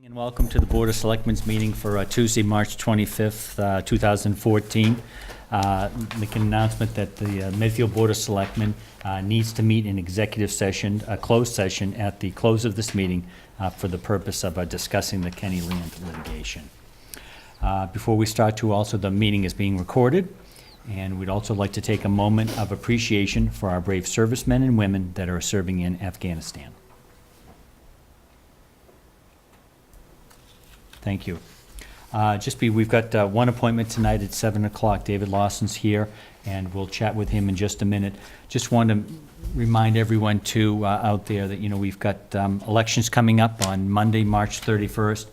And welcome to the Board of Selectmen's meeting for Tuesday, March 25th, 2014. Make an announcement that the Medfield Board of Selectmen needs to meet in executive session, a closed session, at the close of this meeting for the purpose of discussing the Kenny Land litigation. Before we start, the meeting is being recorded, and we'd also like to take a moment of appreciation for our brave servicemen and women that are serving in Afghanistan. Thank you. We've got one appointment tonight at 7 o'clock. David Lawson's here, and we'll chat with him in just a minute. Just want to remind everyone, too, out there that, we've got elections coming up on Monday, March 31st.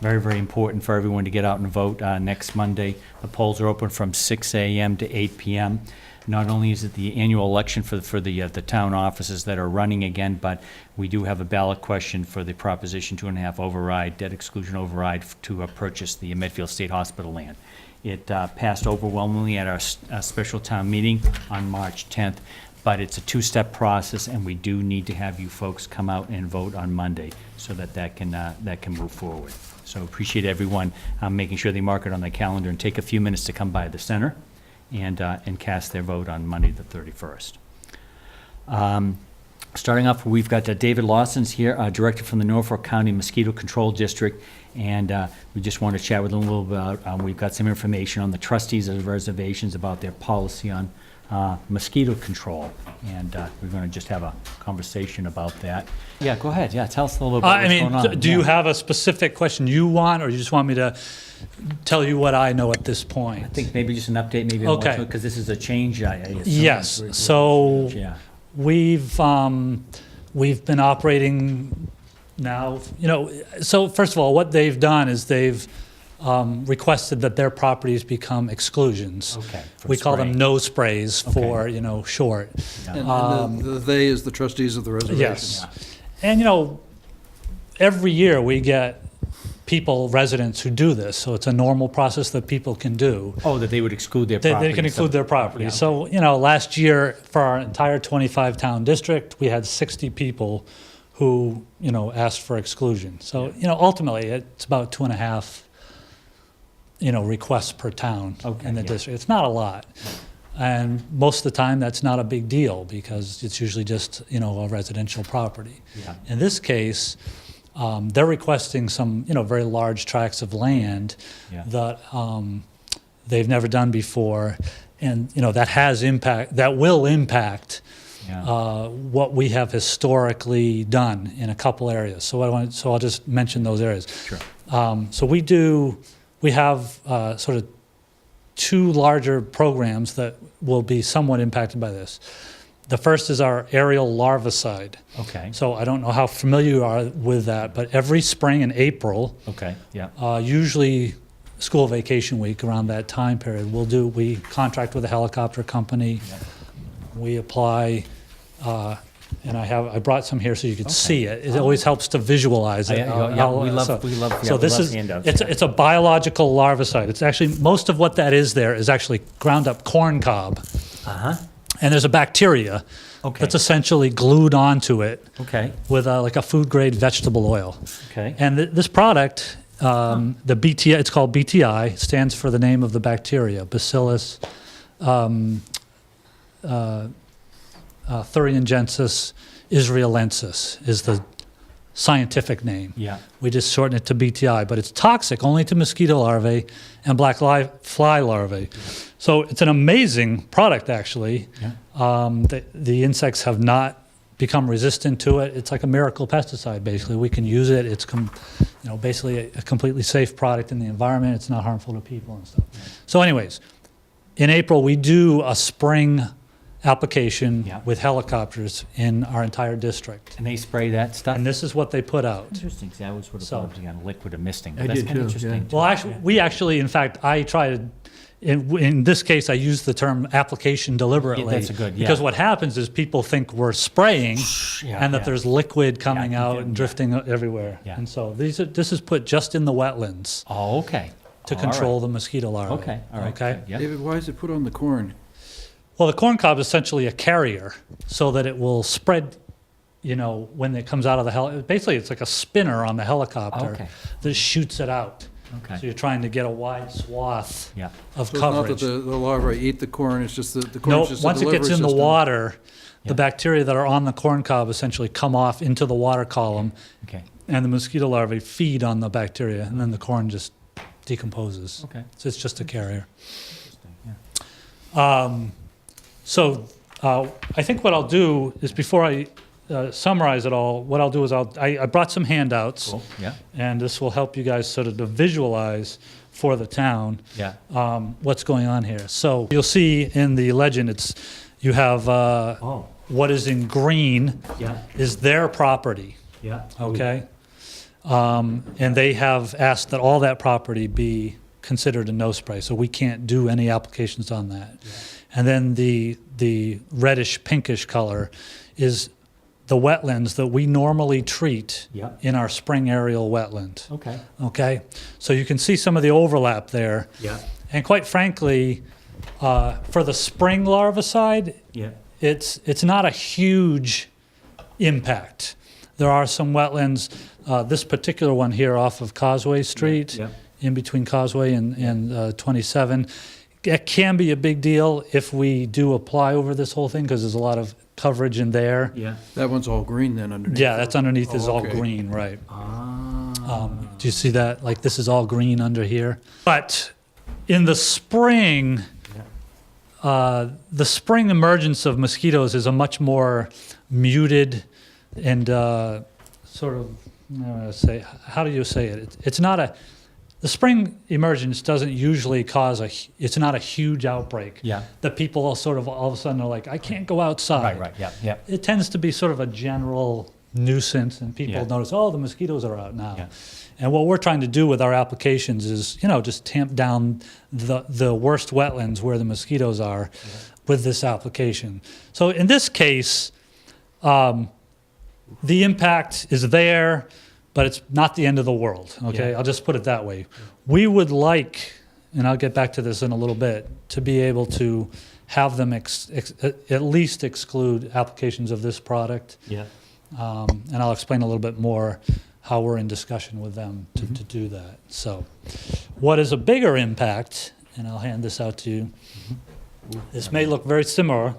Very, very important for everyone to get out and vote next Monday. The polls are open from 6 a.m. to 8 p.m. Not only is it the annual election for the town offices that are running again, but we do have a ballot question for the Proposition 2.5 override, debt exclusion override to purchase the Medfield State Hospital land. It passed overwhelmingly at our special town meeting on March 10th, but it's a two-step process, and we do need to have you folks come out and vote on Monday so that can move forward. So appreciate everyone making sure they mark it on their calendar and take a few minutes to come by the center and cast their vote on Monday the 31st. Starting off, we've got David Lawson's here, Director from the Norfolk County Mosquito Control District, and we just want to chat with him a little bit about, we've got some information on the trustees' reservations about their policy on mosquito control, and we're going to just have a conversation about that. Yeah, go ahead. Yeah, tell us a little bit what's going on. Do you have a specific question you want, or you just want me to tell you what I know at this point? I think maybe just an update, maybe okay, because this is a change. I assume. Yes. So yeah. we've been operating now. So first of all, what they've done is they've requested that their properties become exclusions. Okay. We call them no sprays for short. Yeah. And the they is the trustees of the reservation. Yes. Yeah. And every year we get residents who do this, so it's a normal process that people can do. Oh, that they would exclude their property. They can include their property. Yeah. So, last year for our entire 25-town district, we had 60 people who, asked for exclusion. So, ultimately, it's about 2.5, requests per town in the district. It's not a lot. And most of the time, that's not a big deal because it's usually just, a residential property. Yeah. In this case, they're requesting some, very large tracts of land that they've never done before, and that will impact what we have historically done in a couple areas. So I'll just mention those areas. Sure. So we have sort of two larger programs that will be somewhat impacted by this. The first is our aerial larvicide. Okay. So I don't know how familiar you are with that, but every spring in April, okay, yeah, usually school vacation week around that time period, we contract with a helicopter company. yeah. We apply, and I brought some here so you could see it. It always helps to visualize it. We love So this is handouts, it's a biological larvicide. It's actually most of what that is there is actually ground up corn cob. And there's a bacteria that's essentially glued onto it with like a food-grade vegetable oil. Okay. And this product, the BTI, it's called BTI, stands for the name of the bacteria, Bacillus thuringiensis israelensis is the scientific name. Yeah. We just shorten it to BTI, but it's toxic only to mosquito larvae and black fly larvae. Yeah. So it's an amazing product, actually. Yeah. The insects have not become resistant to it. It's like a miracle pesticide, basically. We can use it. It's basically a completely safe product in the environment. It's not harmful to people and stuff. Yeah. So anyways, in April, we do a spring application with helicopters in our entire district. And they spray that stuff? And this is what they put out. Interesting. See, I always would have thought it was liquid or misting. I did too. Interesting. Yeah. Well, actually, in fact, I tried in this case, I use the term application deliberately. Yeah, that's good, because what happens is people think we're spraying and that there's liquid coming out and drifting everywhere. Yeah. And so this is put just in the wetlands. Oh, okay. To control the mosquito larvae. Okay. All right. Okay. Yep. David, why is it put on the corn? Well, the corn cob is essentially a carrier so that it will spread when it comes out of the basically it's like a spinner on the helicopter Okay. that shoots it out. So Okay, you're trying to get a wide swath yeah, of So it's not that coverage. the larvae eat the corn, it's just the corn No, is just a once it delivery gets in the system. water, Yeah. the bacteria that are on the corn cob essentially come off into the water column, okay, and the mosquito larvae feed on the bacteria, and then the corn just decomposes. okay. So it's just a carrier. Interesting, yeah. I think what I'll do is before I summarize it all, what I'll do is I brought some handouts, Cool, yeah, and this will help you guys sort of to visualize for the town yeah, what's going on here. So you'll see in the legend, you have oh, what is in green yeah, is their property, yeah. okay? And they have asked that all that property be considered a no spray, so we can't do any applications on that. And then the reddish pinkish color is the wetlands that we normally treat Yeah. in our spring aerial wetland, Okay, okay? So you can see some of the overlap there. yeah, And quite frankly, for the spring larvicide, yeah, it's not a huge impact. There are some wetlands, this particular one here off of Causeway Street, yeah, in between Causeway and 27. It can be a big deal if we do apply over this whole thing, because there's a lot of coverage in there. yeah. That one's all green then underneath. Yeah, that's underneath is Oh, all okay. green, right? Ah. Do you see that? Like, this is all green under here. But in the spring, the spring emergence of mosquitoes is a much more muted and sort of, how do you say it? It's not the spring emergence doesn't usually it's not a huge outbreak Yeah, that people all of a sudden are like, I can't go outside. right, yeah, yeah, It tends to be sort of a general nuisance, and people Yeah. notice, oh, the mosquitoes are out now. Yeah. And what we're trying to do with our applications is, just tamp down the worst wetlands where the mosquitoes are with this application. So in this case, the impact is there, but it's not the end of the world, okay? Yeah. I'll just put it that way. We would like, and I'll get back to this in a little bit, to be able to have them at least exclude applications of this product. yeah. And I'll explain a little bit more how we're in discussion with them to do that. So what is a bigger impact, and I'll hand this out to you. This may look very similar,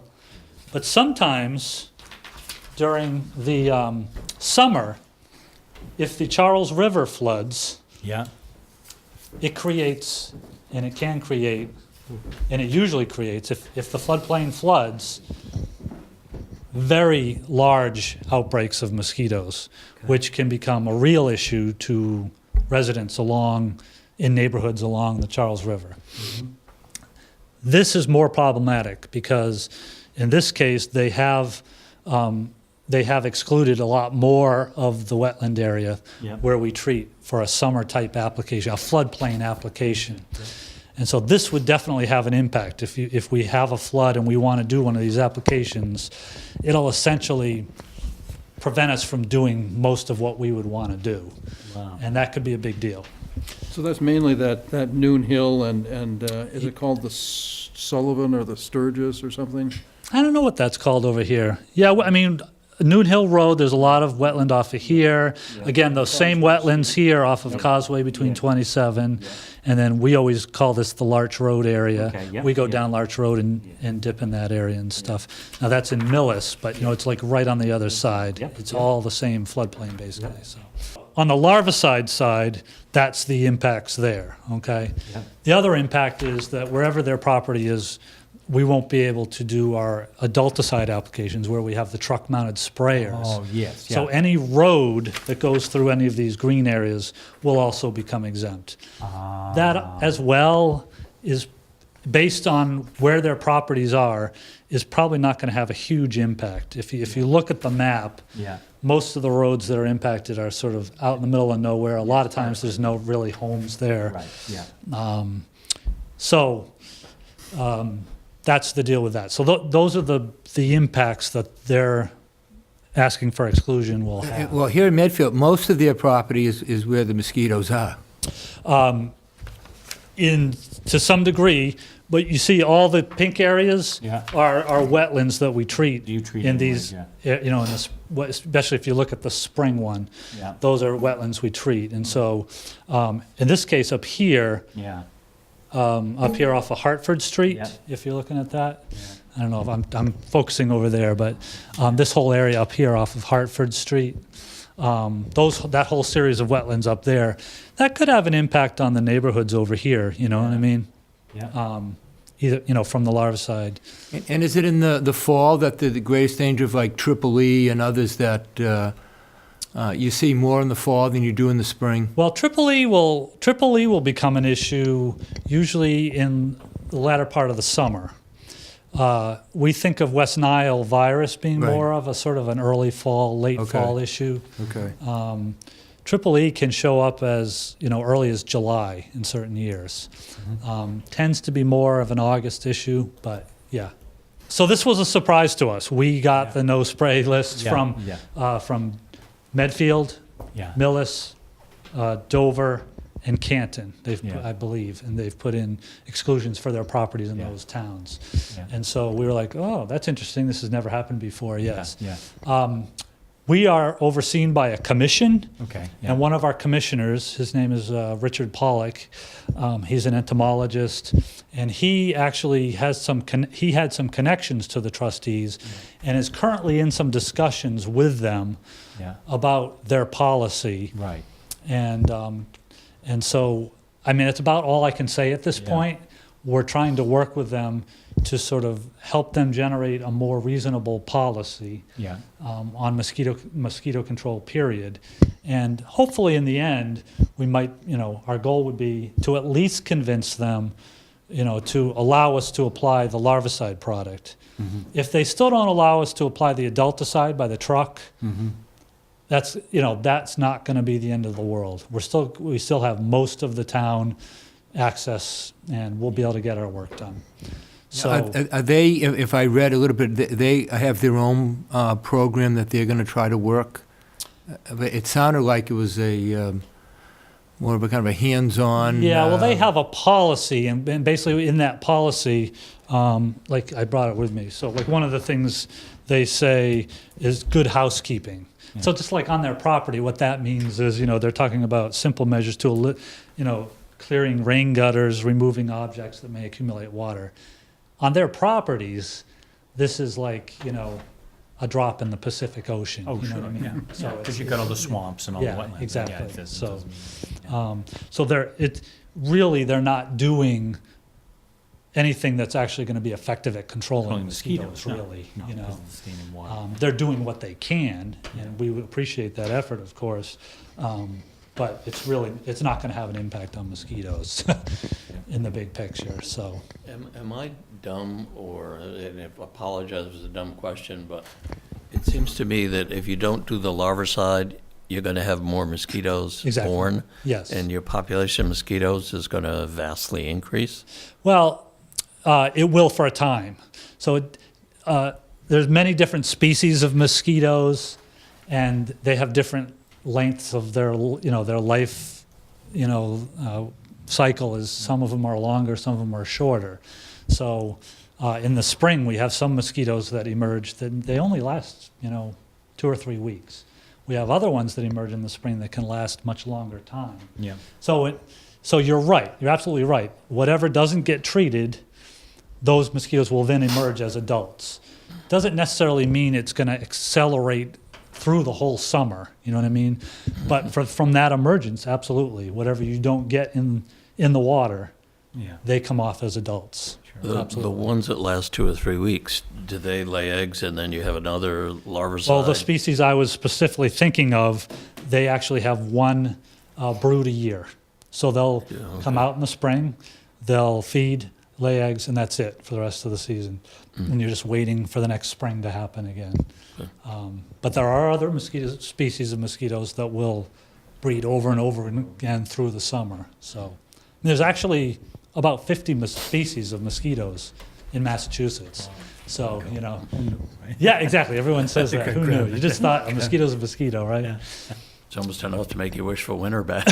but sometimes during the summer, if the Charles River floods, Yeah, it creates, and it can create, and it usually creates, if the floodplain floods, very large outbreaks of mosquitoes, which can become a real issue to residents in neighborhoods along the Charles River. This is more problematic because in this case, they have excluded a lot more of the wetland area Yeah. where we treat for a summer type application, a floodplain application. And so this would definitely have an impact. If we have a flood and we want to do one of these applications, it'll essentially prevent us from doing most of what we would want to do. wow. And that could be a big deal. So that's mainly that Noon Hill and is it called the Sullivan or the Sturgis or something? I don't know what that's called over here. Yeah, I mean, Noon Hill Road, there's a lot of wetland off of here. Again, those same wetlands here off of Causeway between 27. And then we always call this the Larch Road area. Okay, yeah, We go yeah. down Larch Road and dip in that area and stuff. Now, that's in Millis, but, it's like right on the other side. Yep, It's yep. all the same floodplain, basically, so. On the larvicide side, that's the impacts there, okay? Yeah. The other impact is that wherever their property is, we won't be able to do our adulticide applications where we have the truck-mounted sprayers. Oh, yes, yeah. So any road that goes through any of these green areas will also become exempt. Ah. That as well is, based on where their properties are, is probably not going to have a huge impact. If you look at the map, Yeah, most of the roads that are impacted are sort of out in the middle of nowhere. A lot of times there's no really homes there. right, yeah. That's the deal with that. So those are the impacts that they're asking for exclusion will have. Well, here in Medfield, most of their property is where the mosquitoes are. To some degree, but you see all the pink areas Yeah. are wetlands that we treat. You treat in anyways, these, you know, in this, especially if you look at the spring one, Yeah. those are wetlands we treat. And so, in this case up here off of Hartford Street, Yeah. if you're looking at that. I don't know if I'm focusing over there, but this whole area up here off of Hartford Street, that whole series of wetlands up there, that could have an impact on the neighborhoods over here. You know what I mean? Yeah. Either, you know, from the larvicide. And is it in the fall that the greatest danger of like Triple E and others that you see more in the fall than you do in the spring? Well, Triple E will become an issue usually in the latter part of the summer. We think of West Nile virus being Right. more of a sort of an early fall, late Okay. fall issue. Okay. Triple E can show up as, you know, early as July in certain years. Tends to be more of an August issue, but yeah. So this was a surprise to us. We got Yeah. the no spray lists Yeah, from Medfield, Yeah. Millis, Dover, and Canton. Yeah. I believe, and they've put in exclusions for their properties in Yeah. those towns. Yeah. And so we were like, oh, that's interesting. This has never happened before. Yes. Yeah. We are overseen by a commission. Okay. Yeah. And one of our commissioners, his name is Richard Pollock. He's an entomologist, and he actually has he had some connections to the trustees, and is currently in some discussions with them Yeah. about their policy. Right. And so, I mean, it's about all I can say at this Yeah. point. We're trying to work with them to sort of help them generate a more reasonable policy Yeah. on mosquito control, period. And hopefully in the end, we might, you know, our goal would be to at least convince them, you know, to allow us to apply the larvicide product. If they still don't allow us to apply the adulticide by the truck, that's, you know, that's not going to be the end of the world. We still have most of the town access, and we'll be able to get our work done. So Are they, if I read a little bit, they have their own program that they're going to try to work? It sounded like it was a more of a kind of a hands-on. yeah, well, they have a policy, and basically in that policy, like I brought it with me. So like one of the things they say is good housekeeping. So just like on their property, what that means is, you know, they're talking about simple measures to, you know, clearing rain gutters, removing objects that may accumulate water. On their properties, this is like, you know, a drop in the Pacific Ocean. Oh, you know sure. what I mean? Yeah. So Because it's- you've got all the swamps and all the Yeah, wetlands. exactly. Yeah, it doesn't- So, doesn't mean- So they're not doing anything that's actually going to be effective at controlling Controlling mosquitoes, mosquitoes, no, really. no, You know, because of the standing water. they're doing what they can, and we would appreciate that effort, of course. But it's not going to have an impact on mosquitoes in the big picture. So Am I dumb, and I apologize if it's a dumb question, but it seems to me that if you don't do the larvicide, you're going to have more mosquitoes Exactly. born. yes, And your population of mosquitoes is going to vastly increase. well, it will for a time. So there's many different species of mosquitoes, and they have different lengths of their life, cycle. Is some of them are longer, some of them are shorter. So in the spring, we have some mosquitoes that emerge that they only last 2 or 3 weeks. We have other ones that emerge in the spring that can last much longer time. Yeah. So you're right. You're absolutely right. Whatever doesn't get treated, those mosquitoes will then emerge as adults. Doesn't necessarily mean it's going to accelerate through the whole summer. You know what I mean? But from that emergence, absolutely. Whatever you don't get in the water, Yeah. they come off as adults. The Absolutely. ones that last 2 or 3 weeks, do they lay eggs and then you have another larvicide? Well, the species I was specifically thinking of, they actually have one brood a year. So they'll come out in the spring, they'll feed, lay eggs, and that's it for the rest of the season. And you're just waiting for the next spring to happen again. But there are other species of mosquitoes that will breed over and over again through the summer. So there's actually about 50 species of mosquitoes in Massachusetts. So, yeah, exactly. Everyone says that. Who knew? You just thought a mosquito's a mosquito, right? Yeah. It's almost enough to make you wish for winter back.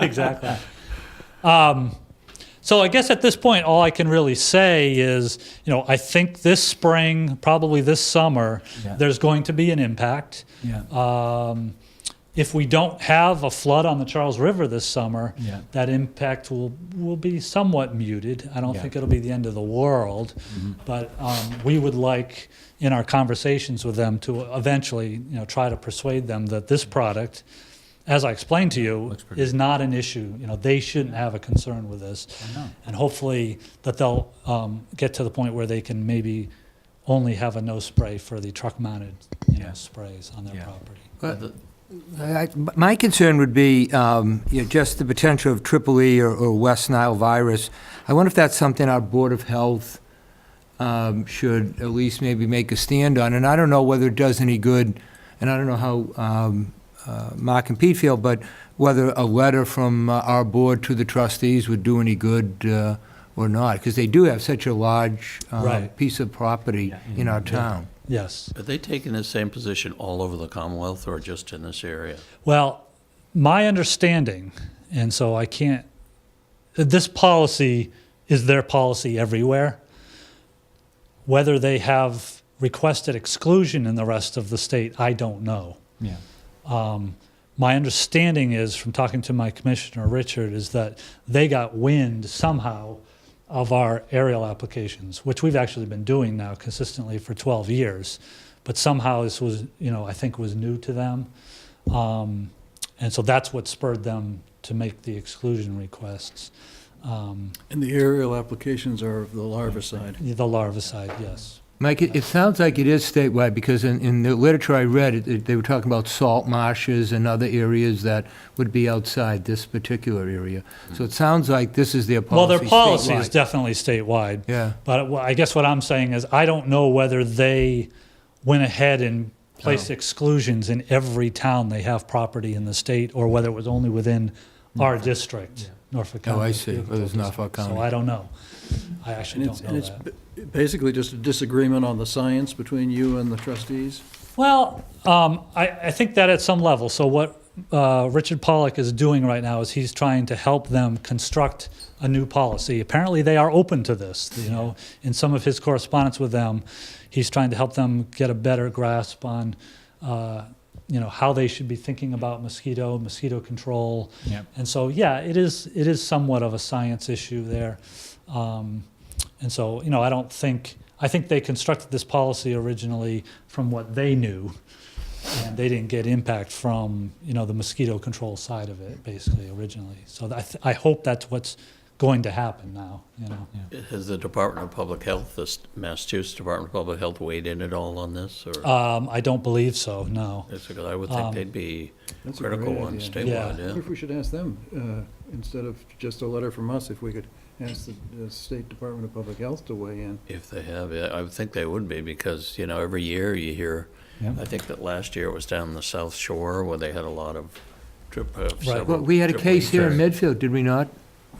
Exactly. So I guess at this point, all I can really say is, I think this spring, probably this summer, Yeah. there's going to be an impact. Yeah. If we don't have a flood on the Charles River this summer, Yeah. that impact will be somewhat muted. I don't Yeah. think it'll be the end of the world, but we would like, in our conversations with them, to eventually, try to persuade them that this product, as I explained to you, Looks pretty is not an issue. They shouldn't have a concern with this. I know. And hopefully that they'll get to the point where they can maybe only have a no spray for the truck-mounted Yeah. sprays on their Yeah. property. My concern would be just the potential of Triple E or West Nile virus. I wonder if that's something our Board of Health should at least maybe make a stand on. And I don't know whether it does any good, and I don't know how Mark and Pete feel, but whether a letter from our board to the trustees would do any good or not, because they do have such a large Right. piece of property Yeah. in our town. Yes. Are they taking the same position all over the Commonwealth or just in this area? Well, my understanding, and so I can't, this policy is their policy everywhere. Whether they have requested exclusion in the rest of the state, I don't know. Yeah. My understanding is, from talking to my commissioner, Richard, is that they got wind somehow of our aerial applications, which we've actually been doing now consistently for 12 years. But somehow this was, I think was new to them. And so that's what spurred them to make the exclusion requests. And the aerial applications are the larvicide. The larvicide, yes. Mike, it sounds like it is statewide, because in the literature I read, they were talking about salt marshes and other areas that would be outside this particular area. So it sounds like this is their policy Well, their policy is statewide. definitely statewide. Yeah. But I guess what I'm saying is I don't know whether they went ahead and placed exclusions in every town they have property in the state, or whether it was only within our district, Norfolk County. Oh, I see. Whether it's Norfolk County. So I don't know. I actually don't know And it's that. basically just a disagreement on the science between you and the trustees? Well, I think that at some level. So what Richard Pollock is doing right now is he's trying to help them construct a new policy. Apparently, they are open to this. In some of his correspondence with them, he's trying to help them get a better grasp on, how they should be thinking about mosquito control. Yep. And so, yeah, it is somewhat of a science issue there. And so, I think they constructed this policy originally from what they knew, and they didn't get impact from, the mosquito control side of it, basically, originally. So I hope that's what's going to happen now, Has the Department of Public Health, the Massachusetts Department of Public Health weighed in at all on this? Or I don't believe so, no. It's because I would think they'd be That's a critical great on idea. statewide, Yeah. I yeah. wonder if we should ask them, instead of just a letter from us, if we could ask the State Department of Public Health to weigh in. If they have, yeah, I would think they would be, because, every year you hear, Yeah. I think that last year it was down the South Shore where they had a lot of Well, several we had a triple E case here in training. Medfield, did we not?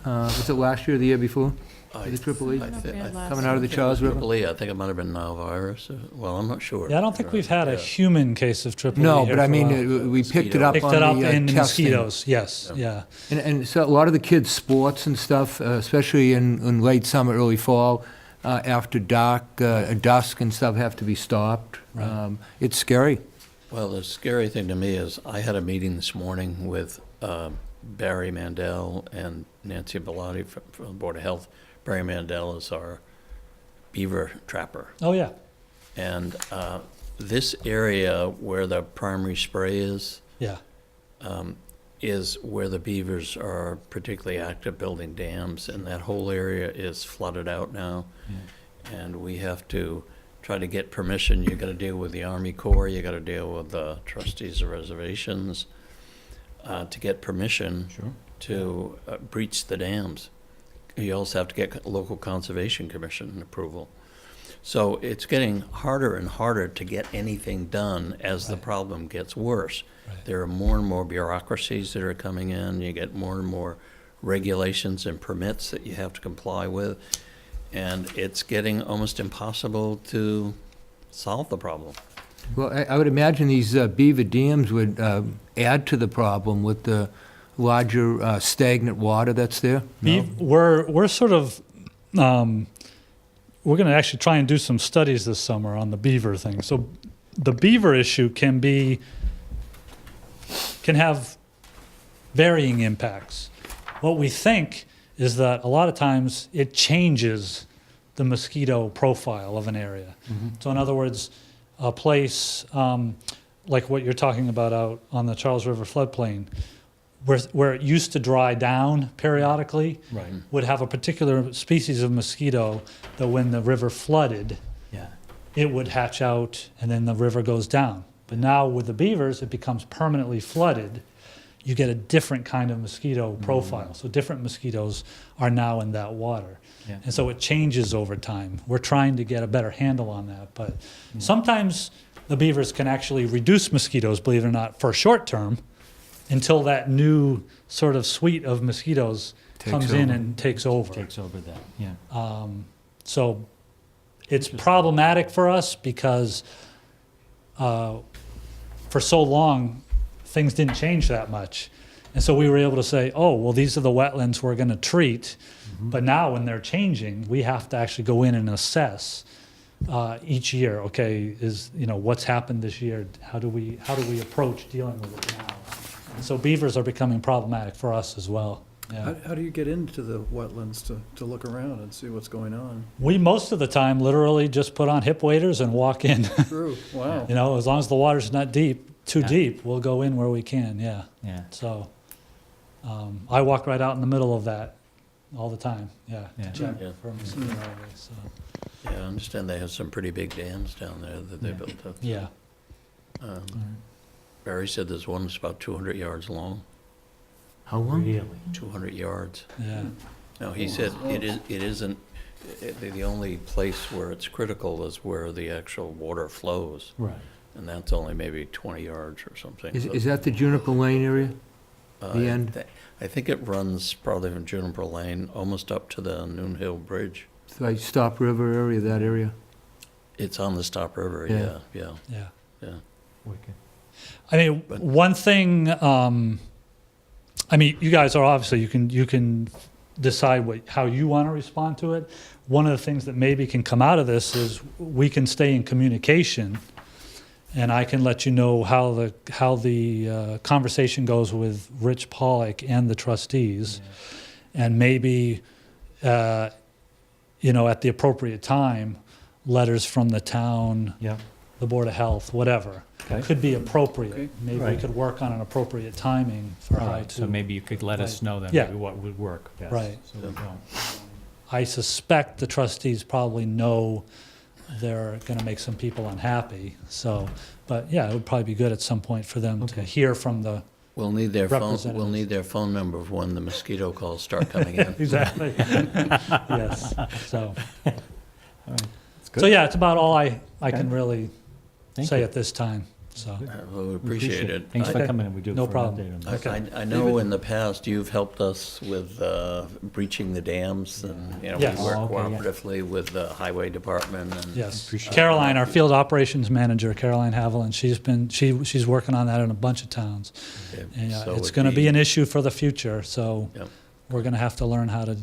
Was it last year or the year before? I- The Triple E? I thi- I Coming out of the Charles River? Triple E, I think it might have been Nile virus. Well, I'm not sure. Yeah, I don't think we've had a Yeah. human case of triple E No, here but I for a while. mean, we picked it up Picked on it up the in the testing. mosquitoes, yes, yeah. And so a lot of the kids' sports and stuff, especially in late summer, early fall, after dark, dusk and stuff, have to be stopped. Right. It's scary. Well, the scary thing to me is I had a meeting this morning with Barry Mandel and Nancy Bellotti from the Board of Health. Barry Mandel is our beaver trapper. Oh, yeah, And this area where the primary spray is yeah, where the beavers are particularly active building dams, and that whole area is flooded out now. And we have to try to get permission. You gotta deal with the Army Corps, you gotta deal with the trustees of reservations, to get permission Sure. to breach the dams. You also have to get local conservation commission approval. So it's getting harder and harder to get anything done as the Right. problem gets worse. Right. There are more and more bureaucracies that are coming in. You get more and more regulations and permits that you have to comply with. And it's getting almost impossible to solve the problem. Well, I would imagine these beaver dams would add to the problem with the larger stagnant water that's there? We're sort of, we're going to actually try and do some studies this summer on the beaver thing. So the beaver issue can have varying impacts. What we think is that a lot of times it changes the mosquito profile of an area. So in other words, a place like what you're talking about out on the Charles River floodplain, where it used to dry down periodically, Right. would have a particular species of mosquito that when the river flooded, Yeah. it would hatch out and then the river goes down. But now with the beavers, it becomes permanently flooded. You get a different kind of mosquito profile. So different mosquitoes are now in that water. Yeah. And so it changes over time. We're trying to get a better handle on that. But sometimes the beavers can actually reduce mosquitoes, believe it or not, for short term until that new sort of suite of mosquitoes comes in over. and takes over. Takes over that, yeah. So it's problematic for us because for so long, things didn't change that much. And so we were able to say, oh, well, these are the wetlands we're going to treat. But now when they're changing, we have to actually go in and assess each year, okay, what's happened this year? How do we approach dealing with it now? And so beavers are becoming problematic for us as well. Yeah. How do you get into the wetlands to look around and see what's going on? We, most of the time, literally just put on hip waders and walk in. True, wow. As long as the water's not too deep, we'll go in where we can, yeah. Yeah. So I walk right out in the middle of that all the time, yeah, Yeah. to check Yeah. for mosquito larvae, so, Yeah, I understand they have some pretty big dams down there that they Yeah. built up. yeah. Barry said there's one that's about 200 yards long, How long? Really? 200 yards. Yeah, No, he said it isn't, the only place where it's critical is where the actual water flows, Right. and that's only maybe 20 yards or something. Is that the Juniper Lane area? the end? I think it runs probably from Juniper Lane almost up to the Noon Hill Bridge. Like Stop River area, that area? It's on the Stop River, Yeah. yeah. yeah. Wicked. I mean, But- one thing, you guys are obviously, you can decide how you want to respond to it. One of the things that maybe can come out of this is we can stay in communication, and I can let you know how the conversation goes with Rich Pollock and the trustees, and maybe at the appropriate time, letters from the town, Yeah. the Board of Health, whatever, Okay. could be appropriate. Okay. Maybe we Right. could work on an appropriate timing for All how right, to. so maybe you could let us Right. know then, Yeah. maybe what would work best. Right. So we don't. I suspect the trustees probably know they're going to make some people unhappy. So, but yeah, it would probably be good at some point for them to Okay. hear from the. We'll need their phone, we'll Representatives. need their phone number of when the mosquito calls start coming in. Exactly. Yes. So. That's So good. yeah, it's about all I Okay. can really Thank say you. at this time. So. Well, we We appreciate it. Thanks for Okay. coming in, we do. No for an problem. update on I- this. Okay. I know in the past, you've helped us with breaching the dams, and, we Yes. work Oh, okay, yeah. cooperatively with the highway department, and. Yes, Appreciate Caroline, our field operations manager, Caroline Haviland, she's working on that in a bunch of towns. Okay, And so it's it'd going to be an issue for the future, so Yep. we're going to have to learn how to,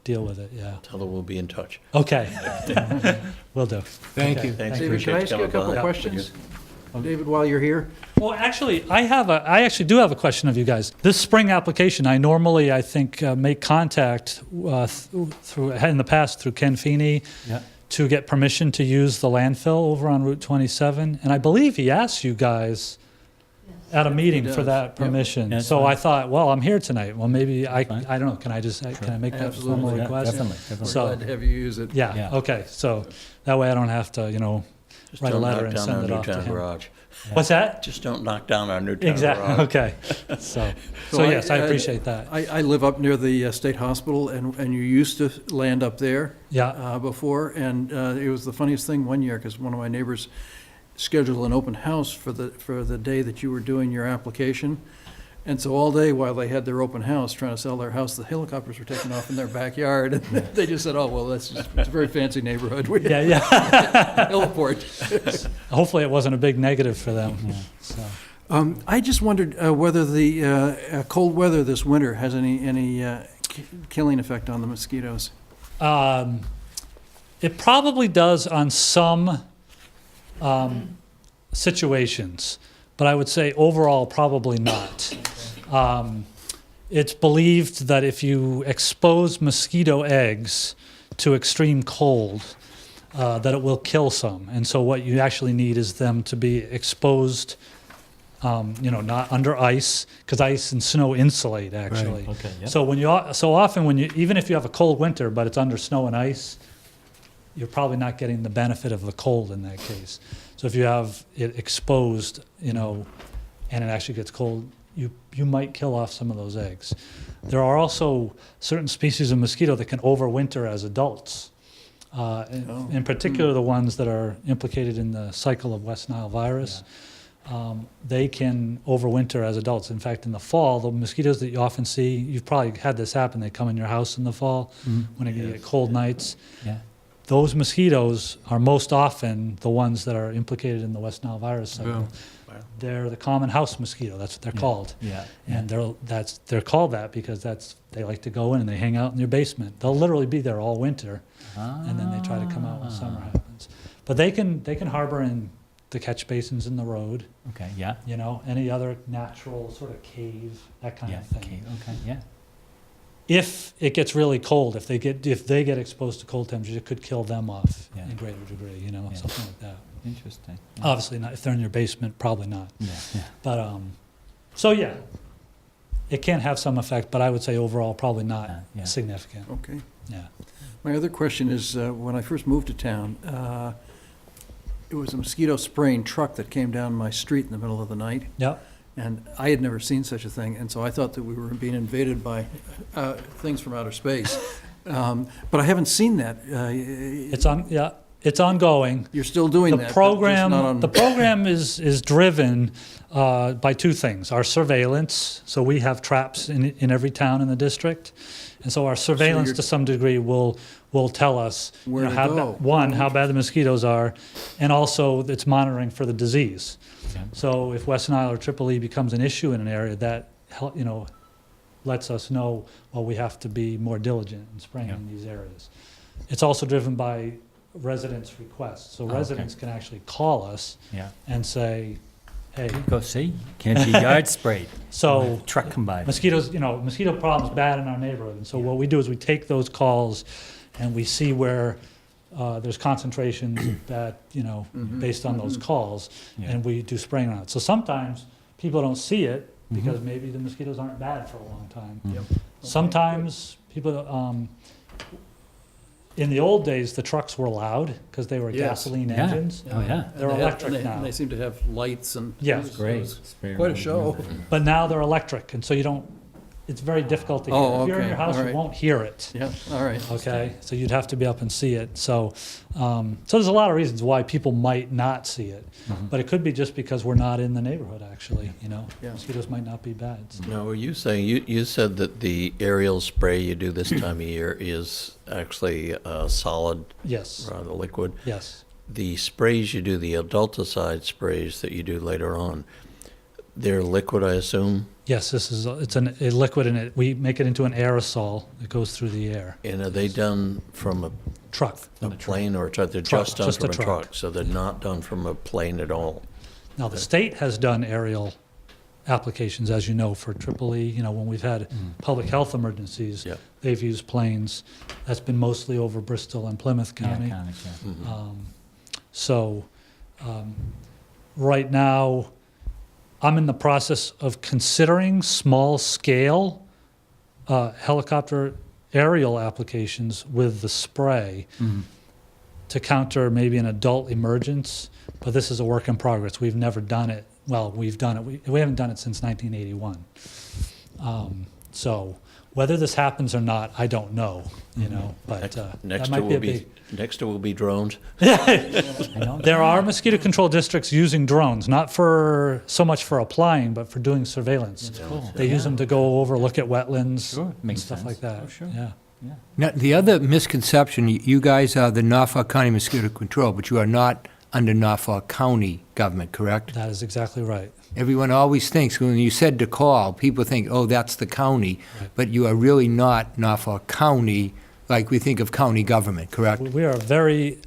deal with it, yeah. Tell her we'll be in touch. Okay. Will do. Thank Okay. you. Thanks, David, can appreciate I you ask you a coming couple by. questions? David, while you're here? Well, actually, I actually do have a question of you guys. This spring application, I normally, I think, make contact through, in the past, through Ken Feeney Yeah. to get permission to use the landfill over on Route 27. And I believe he asked you guys at a meeting for does. that Yep. permission. That's So fine. I thought, well, I'm here tonight. Well, maybe I Fine. don't know. Can I make that Absolutely. formal Yeah, request? definitely, We're definitely. So- glad to have you use it. Yeah, Yeah. okay. So that way I don't have to, Just write a don't letter knock and down send our it off to Newtown him. garage. What's that? Just don't knock down our Newtown Exactly, garage. okay. So So yes, I appreciate that. I live up near the state hospital, and you used to land up there Yeah, before, and it was the funniest thing one year, because one of my neighbors scheduled an open house for the day that you were doing your application. And so all day while they had their open house, trying to sell their house, the helicopters were taking off in their backyard. And they just said, oh, well, it's a very fancy neighborhood. We yeah. heliport. Hopefully it wasn't a big negative for them. So, I just wondered whether the cold weather this winter has any killing effect on the mosquitoes. It probably does on some situations, but I would say overall probably not. It's believed that if you expose mosquito eggs to extreme cold, that it will kill some. And so what you actually need is them to be exposed, not under ice, because ice and snow insulate actually. Okay, yeah. So often when you, even if you have a cold winter, but it's under snow and ice, you're probably not getting the benefit of the cold in that case. So if you have it exposed, and it actually gets cold, you might kill off some of those eggs. There are also certain species of mosquito that can overwinter as adults. In particular, the ones that are implicated in the cycle of West Nile virus. They can overwinter as adults. In fact, in the fall, the mosquitoes that you often see, you've probably had this happen, they come in your house in the fall when you get cold nights. Yeah. Those mosquitoes are most often the ones that are implicated in the West Nile virus cycle. They're the common house mosquito, that's what they're called. Yeah. And they're called that because they like to go in and they hang out in your basement. They'll literally be there all winter, and then they try to come out when summer happens. But they can harbor in the catch basins in the road, Okay, yeah. Any other natural sort of cave, that kind Yeah, of thing. okay, yeah. If it gets really cold, if they get exposed to cold temperatures, it could kill them off Yeah. in greater degree, something like that. Interesting. Yeah. Obviously not, if they're in your basement, probably not. Yeah. But, so yeah, it can have some effect, but I would say overall, probably not Yeah. significant. Okay. Yeah. My other question is, when I first moved to town, it was a mosquito spraying truck that came down my street in the middle of the night, Yep. and I had never seen such a thing, and so I thought that we were being invaded by things from outer space. But I haven't seen that. It's ongoing. You're still doing The that. but just program, not on- the program is driven by two things: our surveillance. So we have traps in every town in the district, and so our surveillance you're- to some degree will tell us Where to how go. how bad the mosquitoes are, and also it's monitoring for the disease. Okay. So if West Nile or Triple-E becomes an issue in an area, that lets us know, well, we have to be more diligent in spraying in these areas. It's also driven by residents' requests. So Okay. residents can actually call us Yeah. and say, hey, Go see, can't be yard sprayed. so Truck come by. mosquitoes, mosquito problem's bad in our neighborhood. And so what we do is we take those calls and we see where there's concentrations that, based on those calls, Yeah. and we do spraying on it. So sometimes people don't see it because maybe the mosquitoes aren't bad for a long time. Yep. Sometimes people, in the old days, the trucks were loud because they were Yes. gasoline Yeah. engines. Oh, yeah. They're And electric and now. They seem to have lights and. Yeah. it was- Great. it was Quite a show. But now they're electric, and so it's very difficult to hear. Oh, If you're in okay. your house, All you right. won't hear it. Yeah, all right. Okay, so you'd have to be up and see it. So there's a lot of reasons why people might not see it, but it could be just because we're not in the neighborhood. Actually, Yeah. mosquitoes might not be bad. So. Now, were you saying, you said that the aerial spray you do this time of year is actually solid Yes, rather than liquid? yes, The sprays you do, the adulticide sprays that you do later on, they're liquid, I assume? yes. It's a liquid, and we make it into an aerosol that goes through the air. And are they done from a Truck. plane or a truck? They're Truck, just done just a from a truck. truck, so they're not done from a plane at all? Now the state has done aerial applications, as you know, for Triple-E. When we've had public health emergencies, Yeah. they've used planes. That's been mostly over Bristol and Plymouth Yeah, County. kind of, yeah. So right now, I'm in the process of considering small-scale helicopter aerial applications with the spray to counter maybe an adult emergence, but this is a work in progress. We've never done it. Well, we've done it. We haven't done it since 1981. So whether this happens or not, I don't know, but that Next might to be a will big... be, next to will be drones. I know. There are mosquito control districts using drones, not for so much for applying, but for doing surveillance. Cool. They use them to go over, look at wetlands Sure, and makes stuff sense. like that. Oh, sure. Yeah. Now, the other misconception, you guys are the Norfolk County Mosquito Control, but you are not under Norfolk County government, correct? That is exactly right. Everyone always thinks, when you said DeKalb, people think, oh, that's the county, Right. but you are really not Norfolk County, like we think of county government, correct? We are very,